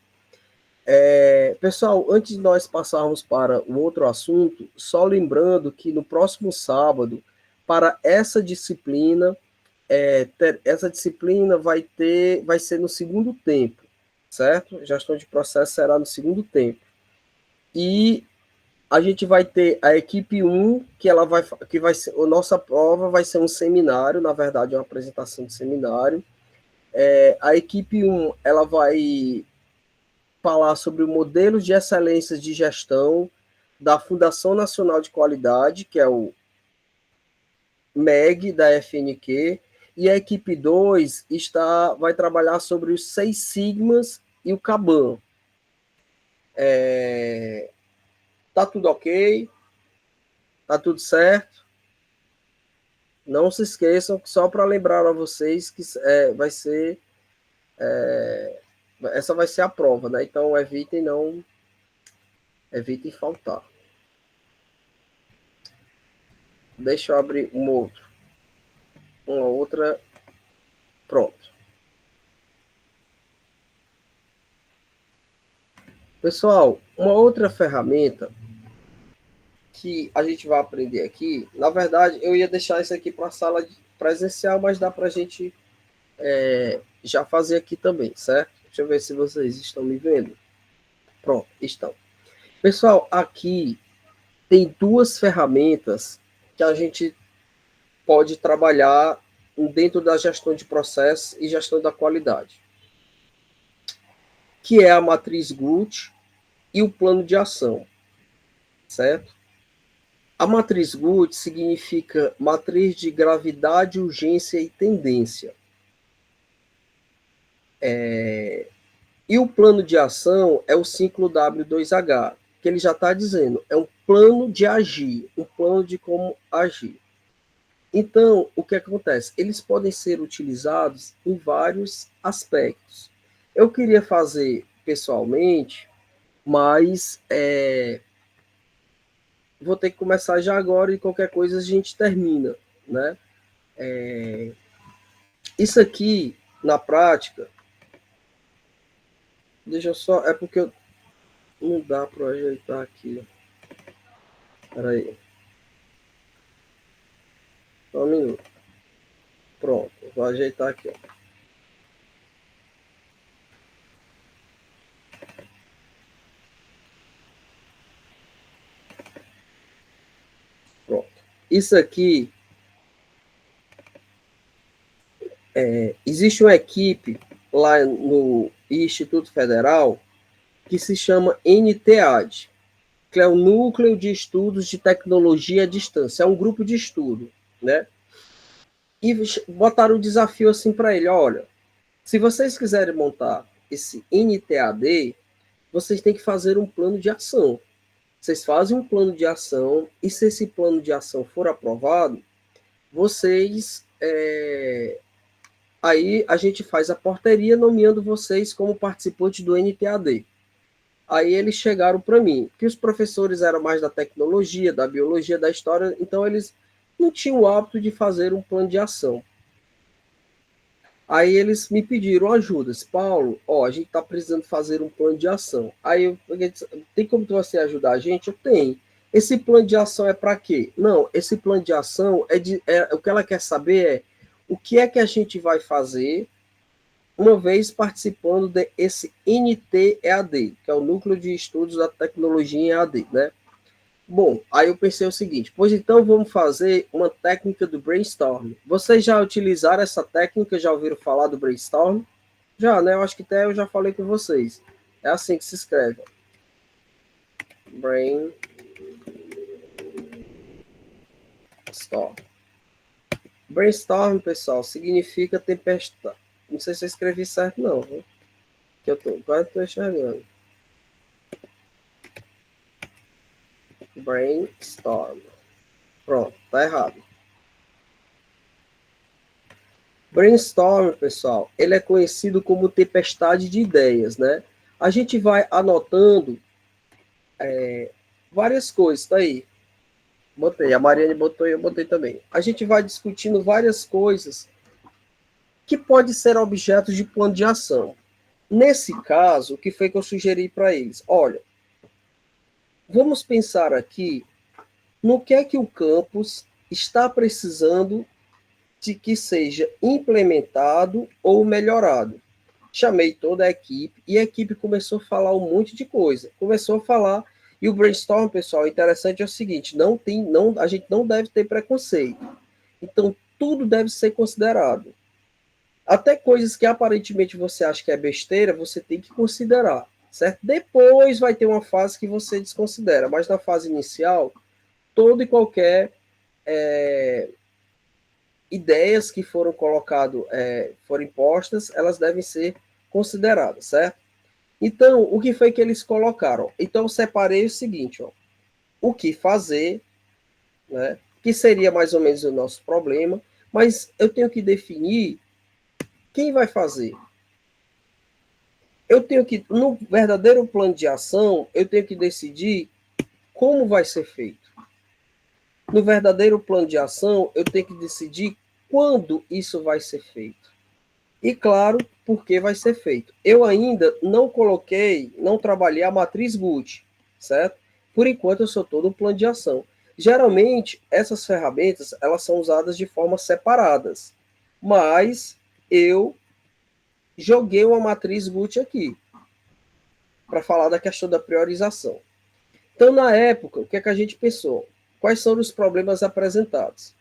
Speaker 1: Pessoal, antes de nós passarmos para o outro assunto, só lembrando que no próximo sábado, para essa disciplina, essa disciplina vai ser no segundo tempo, certo? Gestão de processo será no segundo tempo. E a gente vai ter a equipe 1, que vai ser, a nossa prova vai ser um seminário, na verdade, é uma apresentação de seminário. A equipe 1, ela vai falar sobre o modelo de excelência de gestão da Fundação Nacional de Qualidade, que é o MEG da FNQ, e a equipe 2 vai trabalhar sobre os 6 sigmas e o Kanban. Tá tudo ok? Tá tudo certo? Não se esqueçam, só para lembrar a vocês que vai ser essa vai ser a prova, né? Então evitem não Evitem faltar. Deixa eu abrir uma outra. Pronto. Pessoal, uma outra ferramenta que a gente vai aprender aqui, na verdade, eu ia deixar isso aqui para a sala presencial, mas dá para a gente já fazer aqui também, certo? Deixa eu ver se vocês estão me vendo. Pronto, estão. Pessoal, aqui tem duas ferramentas que a gente pode trabalhar dentro da gestão de processos e gestão da qualidade, que é a matriz GUT e o plano de ação, certo? A matriz GUT significa matriz de gravidade, urgência e tendência. E o plano de ação é o ciclo W2H, que ele já está dizendo, é um plano de agir, um plano de como agir. Então, o que acontece? Eles podem ser utilizados em vários aspectos. Eu queria fazer pessoalmente, mas vou ter que começar já agora e qualquer coisa a gente termina, né? Isso aqui, na prática, deixa eu só, é porque não dá para ajeitar aqui. Espera aí. Só um minuto. Pronto, vou ajeitar aqui. Ó. Pronto. Isso aqui, existe uma equipe lá no Instituto Federal que se chama NTAD, que é o Núcleo de Estudos de Tecnologia à Distância. É um grupo de estudo, né? E botaram um desafio assim para ele, olha, se vocês quiserem montar esse NTAD, vocês têm que fazer um plano de ação. Vocês fazem um plano de ação e se esse plano de ação for aprovado, vocês aí a gente faz a portaria nomeando vocês como participantes do NTAD. Aí eles chegaram para mim, que os professores eram mais da tecnologia, da biologia, da história, então eles não tinham o hábito de fazer um plano de ação. Aí eles me pediram ajuda. Paulo, ó, a gente está precisando fazer um plano de ação. Aí eu tem como você ajudar a gente? Eu tenho. Esse plano de ação é para quê? Não, esse plano de ação o que ela quer saber é o que é que a gente vai fazer uma vez participando desse NTEAD, que é o Núcleo de Estudos da Tecnologia em EAD, né? Bom, aí eu pensei o seguinte, pois então vamos fazer uma técnica do brainstorm. Vocês já utilizaram essa técnica, já ouviram falar do brainstorm? Já, né? Eu acho que até eu já falei com vocês. É assim que se escreve. Brainstorm. Brainstorm, pessoal, significa tempestade. Não sei se eu escrevi certo, não. Viu? Que eu quase estou enxergando. Brainstorm. Pronto, tá errado. Brainstorm, pessoal, ele é conhecido como tempestade de ideias, né? A gente vai anotando várias coisas, tá aí. Botei, a Mariane botou e eu botei também. A gente vai discutindo várias coisas que podem ser objetos de plano de ação. Nesse caso, o que foi que eu sugeri para eles? Olha, vamos pensar aqui no que é que o campus está precisando de que seja implementado ou melhorado. Chamei toda a equipe e a equipe começou a falar um monte de coisa. Começou a falar e o brainstorm, pessoal, interessante é o seguinte, a gente não deve ter preconceito. Então, tudo deve ser considerado. Até coisas que aparentemente você acha que é besteira, você tem que considerar, certo? Depois vai ter uma fase que você desconsidera, mas na fase inicial, todo e qualquer ideias que foram colocadas, foram impostas, elas devem ser consideradas, certo? Então, o que foi que eles colocaram? Então, eu separei o seguinte, ó, o que fazer, né, que seria mais ou menos o nosso problema, mas eu tenho que definir quem vai fazer. eu tenho que, no verdadeiro plano de ação, eu tenho que decidir como vai ser feito. No verdadeiro plano de ação, eu tenho que decidir quando isso vai ser feito. E, claro, por que vai ser feito. Eu ainda não trabalhei a matriz Gucci, certo? Por enquanto, eu sou todo um plano de ação. Geralmente, essas ferramentas, elas são usadas de forma separadas. Mas eu joguei uma matriz Gucci aqui, para falar da questão da priorização. Então, na época, o que é que a gente pensou? Quais são os problemas apresentados?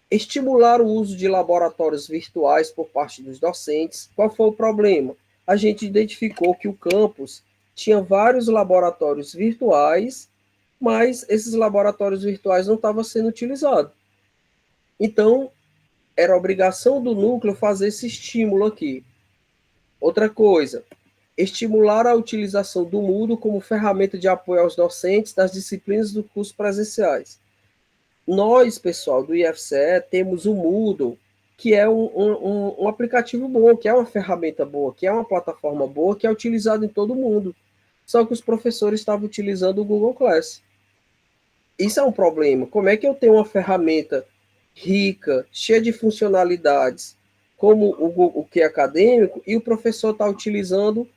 Speaker 1: Estimular o uso de laboratórios virtuais por parte dos docentes. Qual foi o problema? A gente identificou que o campus tinha vários laboratórios virtuais, mas esses laboratórios virtuais não estavam sendo utilizados. Então, era obrigação do núcleo fazer esse estímulo aqui. Outra coisa, estimular a utilização do Moodle como ferramenta de apoio aos docentes das disciplinas do curso presenciais. Nós, pessoal do IFCE, temos o Moodle, que é um aplicativo bom, que é uma ferramenta boa, que é uma plataforma boa, que é utilizado em todo mundo. Só que os professores estavam utilizando o Google Class. Isso é um problema. Como é que eu tenho uma ferramenta rica, cheia de funcionalidades, como o que é acadêmico, e o professor está utilizando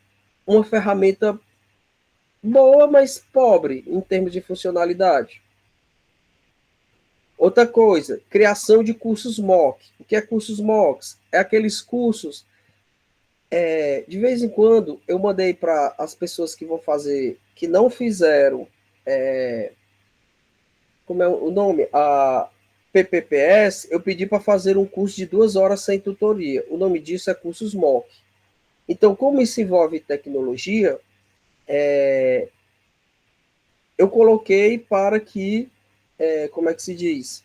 Speaker 1: uma ferramenta boa, mas pobre em termos de funcionalidade? Outra coisa, criação de cursos MOOC. O que é cursos MOOCs? É aqueles cursos, de vez em quando, eu mandei para as pessoas que vão fazer, que não fizeram, como é o nome? A PPPS, eu pedi para fazer um curso de 2 horas sem tutoria. O nome disso é cursos MOOC. Então, como isso envolve tecnologia, eu coloquei para que, como é que se diz?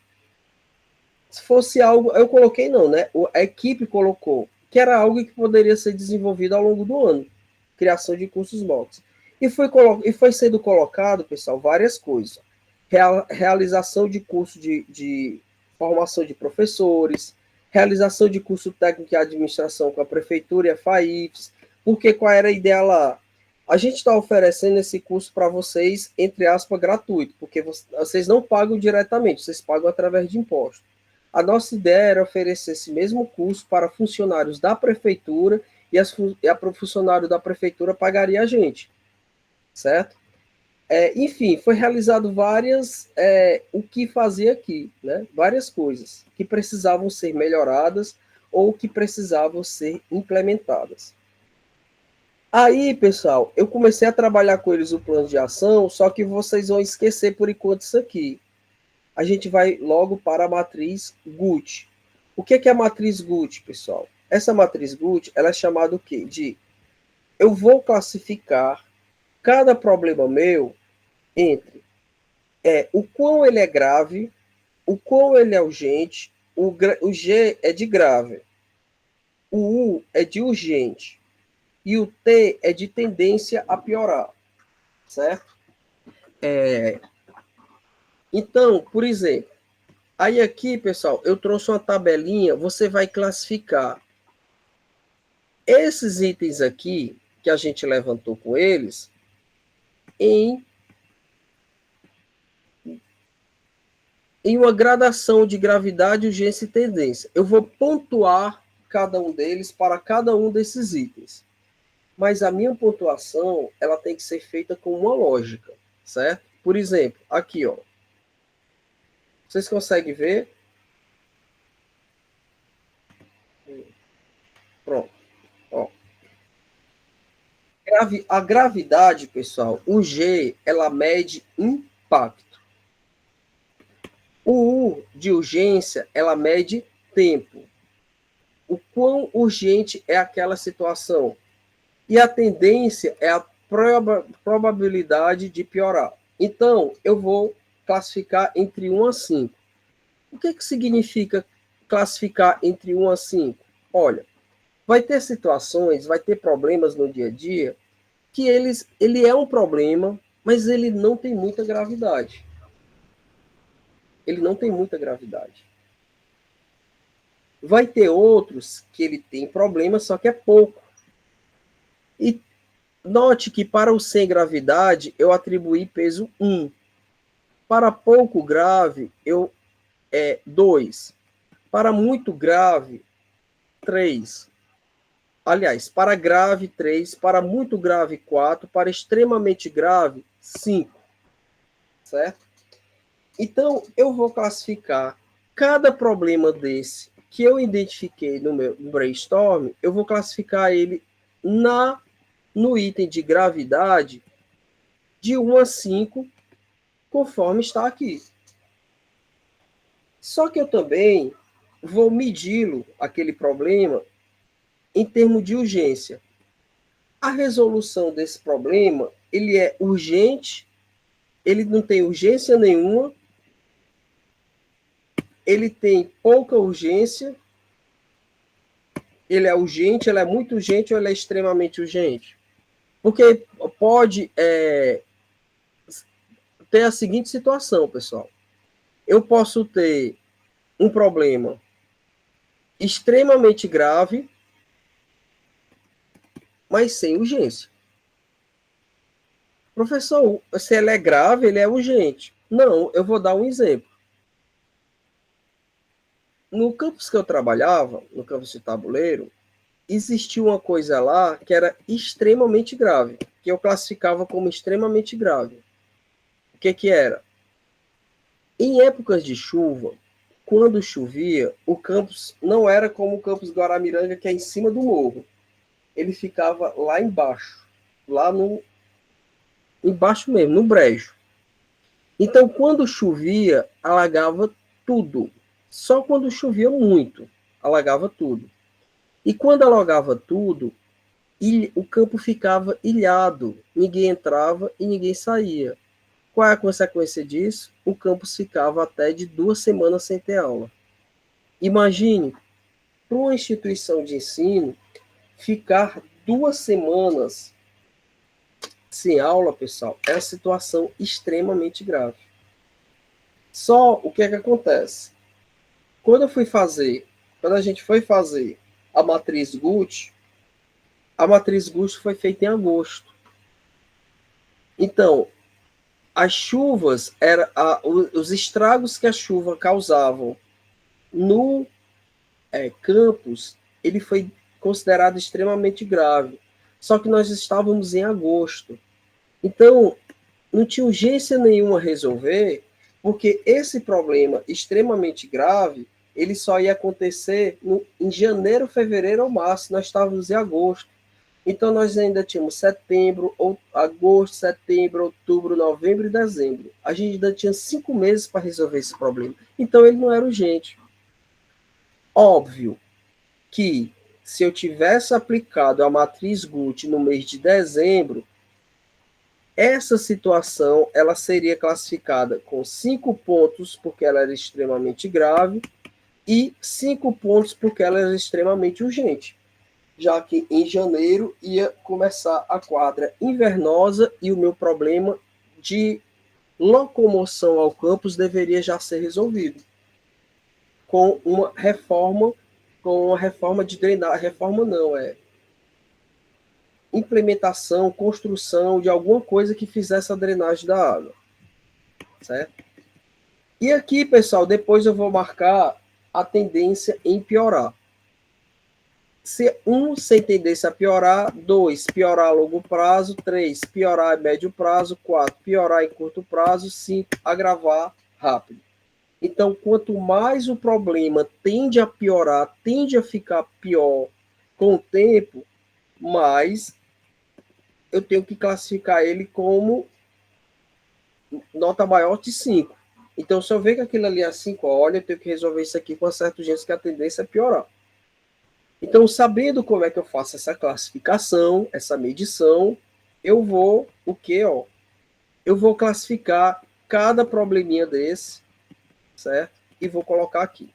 Speaker 1: Se fosse algo, eu coloquei não, né? A equipe colocou, que era algo que poderia ser desenvolvido ao longo do ano, criação de cursos MOOCs. E foi sendo colocado, pessoal, várias coisas. Realização de curso de formação de professores, realização de curso técnico em administração com a prefeitura e a FAIFES, porque qual era a ideia lá? A gente está oferecendo esse curso para vocês, entre aspas, gratuito, porque vocês não pagam diretamente, vocês pagam através de impostos. A nossa ideia era oferecer esse mesmo curso para funcionários da prefeitura e a funcionário da prefeitura pagaria a gente, certo? Enfim, foi realizado o que fazer aqui, né? Várias coisas que precisavam ser melhoradas ou que precisavam ser implementadas. Aí, pessoal, eu comecei a trabalhar com eles o plano de ação, só que vocês vão esquecer por enquanto isso aqui. A gente vai logo para a matriz Gucci. O que é a matriz Gucci, pessoal? Essa matriz Gucci, ela é chamada o quê? Eu vou classificar cada problema meu entre o quão ele é grave, o quão ele é urgente, o G é de grave, o U é de urgente e o T é de tendência a piorar, certo? Então, por exemplo, aí aqui, pessoal, eu trouxe uma tabelinha, você vai classificar esses itens aqui, que a gente levantou com eles, em uma gradação de gravidade, urgência e tendência. Eu vou pontuar cada um deles para cada um desses itens. Mas a minha pontuação, ela tem que ser feita com uma lógica, certo? Por exemplo, aqui, ó. Vocês conseguem ver? Pronto. Ó. A gravidade, pessoal, o G, ela mede impacto. O U de urgência, ela mede tempo. O quão urgente é aquela situação. E a tendência é a probabilidade de piorar. Então, eu vou classificar entre 1 a 5. O que significa classificar entre 1 a 5? Olha, vai ter situações, vai ter problemas no dia a dia que ele é um problema, mas ele não tem muita gravidade. Ele não tem muita gravidade. Vai ter outros que ele tem problema, só que é pouco. E note que para o sem gravidade, eu atribuí peso 1. Para pouco grave, 2. Para muito grave, 3. Aliás, para grave, 3. Para muito grave, 4. Para extremamente grave, 5. Certo? Então, eu vou classificar cada problema desse que eu identifiquei no meu brainstorm, eu vou classificar ele no item de gravidade de 1 a 5, conforme está aqui. Só que eu também vou medi-lo, aquele problema, em termos de urgência. A resolução desse problema, ele é urgente, ele não tem urgência nenhuma, ele tem pouca urgência, ele é urgente, ele é muito urgente ou ele é extremamente urgente? Porque pode ter a seguinte situação, pessoal. Eu posso ter um problema extremamente grave, mas sem urgência. Professor, se ele é grave, ele é urgente. Não, eu vou dar um exemplo. No campus que eu trabalhava, no campus de Tabuleiro, existia uma coisa lá que era extremamente grave, que eu classificava como extremamente grave. O que era? Em épocas de chuva, quando chovia, o campus não era como o campus Guaramiranga, que é em cima do morro. Ele ficava lá embaixo, embaixo mesmo, no brejo. Então, quando chovia, alagava tudo. Só quando chovia muito, alagava tudo. E quando alagava tudo, o campo ficava ilhado. Ninguém entrava e ninguém saía. Qual é a consequência disso? O campus ficava até de 2 semanas sem ter aula. Imagine, para uma instituição de ensino, ficar 2 semanas sem aula, pessoal, é uma situação extremamente grave. Só o que é que acontece? Quando a gente foi fazer a matriz Guth, a matriz Guth foi feita em agosto. Então, as chuvas, os estragos que a chuva causavam no campus, ele foi considerado extremamente grave. Só que nós estávamos em agosto. Então, não tinha urgência nenhuma a resolver, porque esse problema extremamente grave, ele só ia acontecer em janeiro, fevereiro ou março. Nós estávamos em agosto. Então, nós ainda tínhamos setembro, agosto, setembro, outubro, novembro e dezembro. A gente ainda tinha 5 meses para resolver esse problema. Então, ele não era urgente. Óbvio que, se eu tivesse aplicado a matriz Guth no mês de dezembro, essa situação ela seria classificada com 5 pontos, porque ela era extremamente grave, e 5 pontos, porque ela era extremamente urgente, já que em janeiro ia começar a quadra invernosa e o meu problema de locomoção ao campus deveria já ser resolvido com uma reforma de drenagem. Reforma não, implementação, construção de alguma coisa que fizesse a drenagem da água, certo? E aqui, pessoal, depois eu vou marcar a tendência em piorar. Sem tendência a piorar, 2, piorar a longo prazo, 3, piorar a médio prazo, 4, piorar em curto prazo, 5, agravar rápido. Então, quanto mais o problema tende a piorar, tende a ficar pior com o tempo, mais eu tenho que classificar ele como nota maior de 5. Então, se eu ver que aquilo ali é 5, olha, eu tenho que resolver isso aqui com uma certa urgência, que a tendência é piorar. Então, sabendo como é que eu faço essa classificação, essa medição, eu vou, eu vou classificar cada probleminha desse, certo? E vou colocar aqui.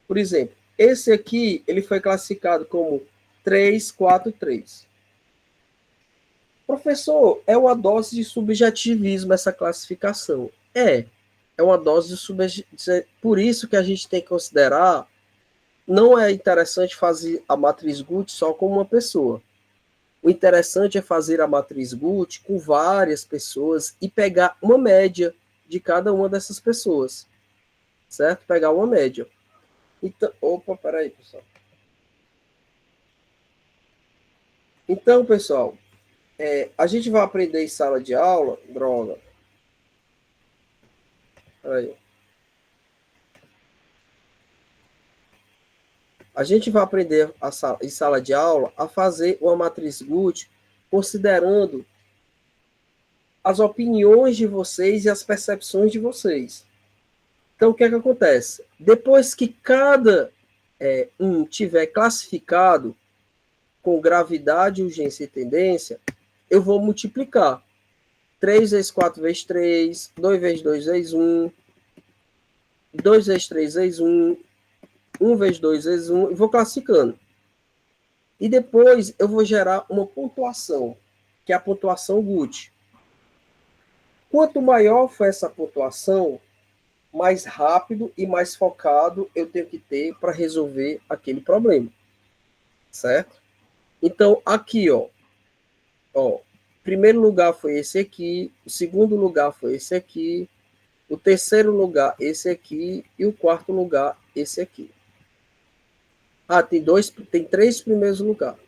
Speaker 1: Por exemplo, esse aqui, ele foi classificado como 3, 4, 3. Professor, é uma dose de subjetivismo essa classificação. É uma dose de subjetivismo. Por isso que a gente tem que considerar, não é interessante fazer a matriz Guth só com uma pessoa. O interessante é fazer a matriz GUT com várias pessoas e pegar uma média de cada uma dessas pessoas, certo? Pegar uma média. Então, opa, peraí, pessoal. Então, pessoal, a gente vai aprender em sala de aula, droga. Peraí. A gente vai aprender em sala de aula a fazer uma matriz GUT considerando as opiniões de vocês e as percepções de vocês. Então, o que é que acontece? Depois que cada um tiver classificado com gravidade, urgência e tendência, eu vou multiplicar. 3 vezes 4 vezes 3, 2 vezes 2 vezes 1, 2 vezes 3 vezes 1, 1 vezes 2 vezes 1, e vou classificando. E depois eu vou gerar uma pontuação, que é a pontuação GUT. Quanto maior for essa pontuação, mais rápido e mais focado eu tenho que ter para resolver aquele problema. Certo? Então, aqui, ó, primeiro lugar foi esse aqui, o segundo lugar foi esse aqui, o terceiro lugar esse aqui e o quarto lugar esse aqui. Tem 3 primeiros lugares.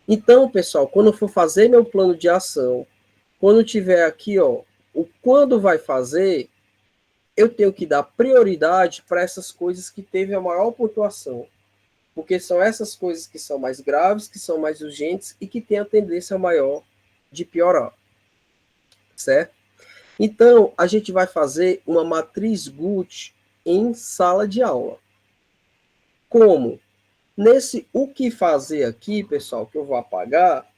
Speaker 1: Então, pessoal, quando eu for fazer meu plano de ação, quando tiver aqui, ó, o quando vai fazer, eu tenho que dar prioridade para essas coisas que teve a maior pontuação. Porque são essas coisas que são mais graves, que são mais urgentes e que têm a tendência maior de piorar. Certo? Então, a gente vai fazer uma matriz GUT em sala de aula. Como? Nesse o que fazer aqui, pessoal, que eu vou apagar,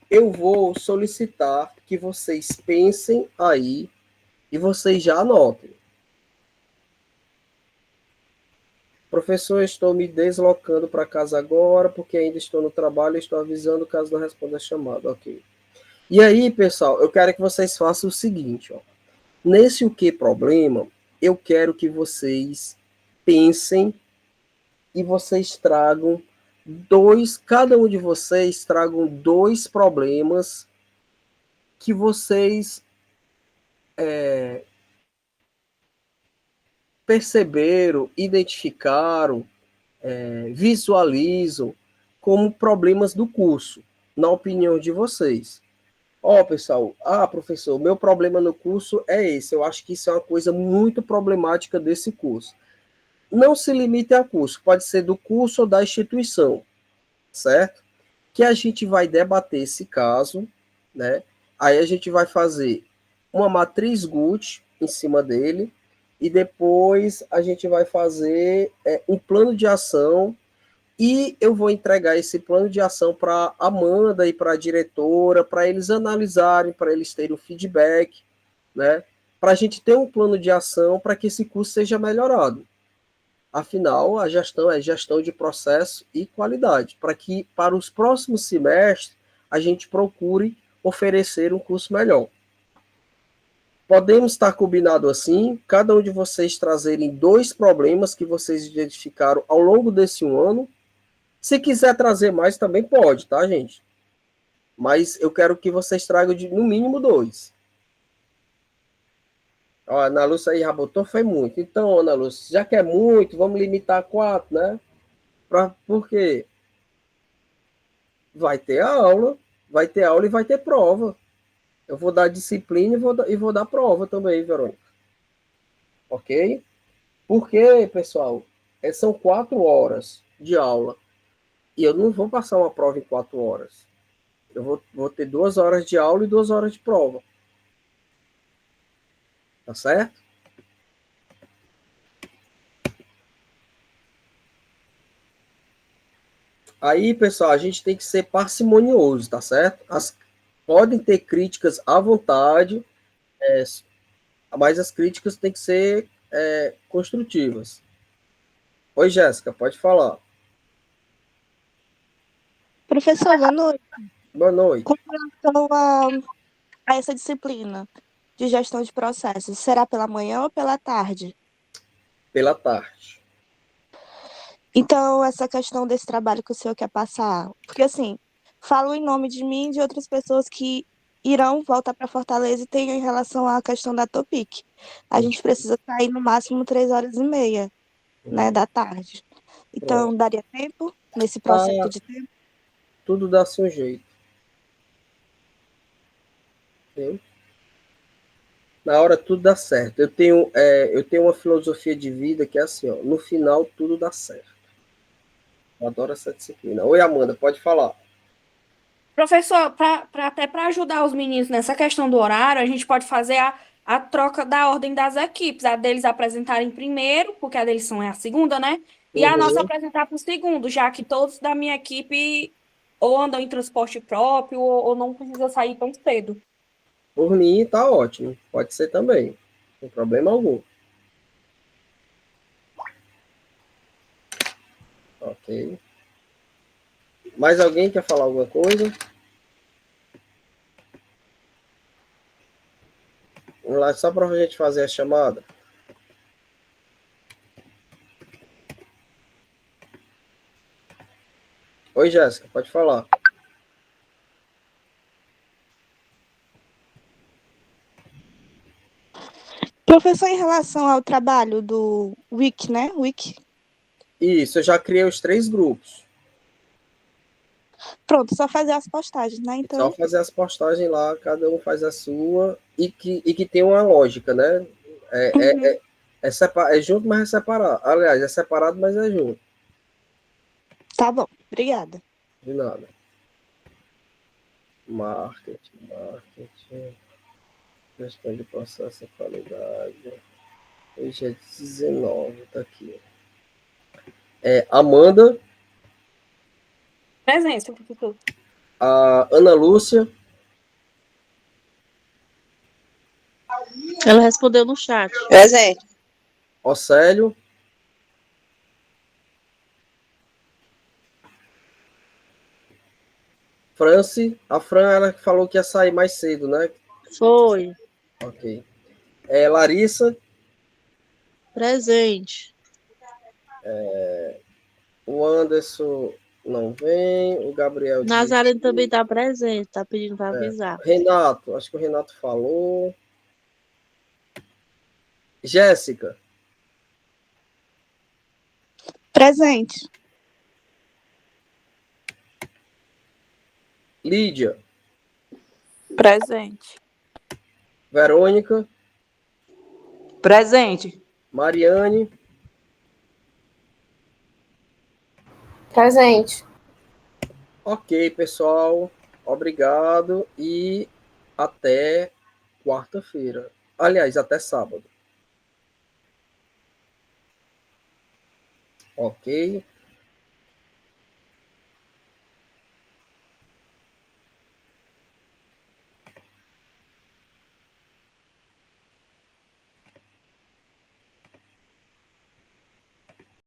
Speaker 1: eu vou solicitar que vocês pensem aí e vocês já anotem. Professor, estou me deslocando para casa agora, porque ainda estou no trabalho e estou avisando caso não responda a chamada. Ok. E aí, pessoal, eu quero que vocês façam o seguinte, ó. Nesse o que problema, eu quero que vocês pensem e vocês tragam cada um de vocês tragam 2 problemas que vocês perceberam, identificaram, visualizam como problemas do curso, na opinião de vocês. Pessoal, professor, meu problema no curso é esse. Eu acho que isso é uma coisa muito problemática desse curso. Não se limite ao curso, pode ser do curso ou da instituição, certo? Que a gente vai debater esse caso, né? Aí a gente vai fazer uma matriz GUT em cima dele, e depois a gente vai fazer um plano de ação, e eu vou entregar esse plano de ação para a Amanda e para a diretora, para eles analisarem, para eles terem o feedback, né? Para a gente ter um plano de ação para que esse curso seja melhorado. Afinal, a gestão é gestão de processo e qualidade, para que para os próximos semestres a gente procure oferecer um curso melhor. Podemos estar combinado assim, cada um de vocês trazerem 2 problemas que vocês identificaram ao longo desse um ano. Se quiser trazer mais, também pode, tá, gente? Mas eu quero que vocês tragam no mínimo 2. Ó, a Ana Lúcia aí já botou, foi muito. Então, Ana Lúcia, já que é muito, vamos limitar a 4, né? Por quê? Vai ter aula e vai ter prova. Eu vou dar disciplina e vou dar prova também, Verônica. Ok? Porque, pessoal, são 4 horas de aula. E eu não vou passar uma prova em 4 horas. Eu vou ter 2 horas de aula e 2 horas de prova. Tá certo? Aí, pessoal, a gente tem que ser parcimonioso, tá certo? Podem ter críticas à vontade, mas as críticas têm que ser construtivas. Oi, Jéssica, pode falar.
Speaker 3: Professor, boa noite.
Speaker 1: Boa noite.
Speaker 3: Com relação a essa disciplina de gestão de processos, será pela manhã ou pela tarde?
Speaker 1: Pela tarde.
Speaker 3: Então, essa questão desse trabalho que o senhor quer passar, porque assim, Falo em nome de mim e de outras pessoas que irão voltar para Fortaleza e tem em relação à questão da Topic. A gente precisa sair no máximo 3h30, né, da tarde.
Speaker 1: Pronto.
Speaker 3: Então, daria tempo nesse processo
Speaker 1: Ah,
Speaker 3: de tempo?
Speaker 1: tudo dá-se um jeito. Entendeu? Na hora tudo dá certo. Eu tenho uma filosofia de vida que é assim, ó, no final tudo dá certo. Eu adoro essa disciplina. Oi, Amanda, pode falar.
Speaker 4: Professor, até para ajudar os meninos nessa questão do horário, a gente pode fazer a troca da ordem das equipes. A deles apresentarem primeiro, porque a deles é a segunda, né? E a nossa
Speaker 1: Uhum.
Speaker 4: apresentar para o segundo, já que todos da minha equipe ou andam em transporte próprio ou não precisa sair tão cedo.
Speaker 1: Por mim, tá ótimo. Pode ser também. Não tem problema algum. Ok. Mais alguém quer falar alguma coisa? Vamos lá, só para a gente fazer a chamada. Oi, Jéssica, pode falar.
Speaker 3: Professor, em relação ao trabalho do Wiki, né? Wiki.
Speaker 1: Isso, eu já criei os 3 grupos.
Speaker 3: Pronto, só fazer as postagens, né?
Speaker 1: Só
Speaker 3: Então,
Speaker 1: fazer as postagens lá, cada um faz a sua, e que tem uma lógica, né? É,
Speaker 3: uhum,
Speaker 1: é, é junto, mas é separado. Aliás, é separado, mas é junto.
Speaker 3: tá bom. Obrigada.
Speaker 1: De nada. Marketing, gestão de processo e qualidade. Hoje é 19, tá aqui. Amanda,
Speaker 4: Presença, professor.
Speaker 1: a Ana Lúcia,
Speaker 5: Ela respondeu no chat.
Speaker 6: Presente.
Speaker 1: Océlio, Franci. A Fran, ela falou que ia sair mais cedo, né?
Speaker 5: Foi.
Speaker 1: Ok. Larissa,
Speaker 5: Presente.
Speaker 1: o Anderson não vem, o Gabriel
Speaker 5: Nazareno também
Speaker 1: desistiu.
Speaker 5: está presente, tá pedindo para avisar.
Speaker 1: Renato, acho que o Renato falou. Jéssica,
Speaker 3: Presente.
Speaker 1: Lídia,
Speaker 6: Presente.
Speaker 1: Verônica,
Speaker 6: Presente.
Speaker 1: Mariane.
Speaker 7: Presente.
Speaker 1: Ok, pessoal. Obrigado e até quarta-feira. Aliás, até sábado. Ok?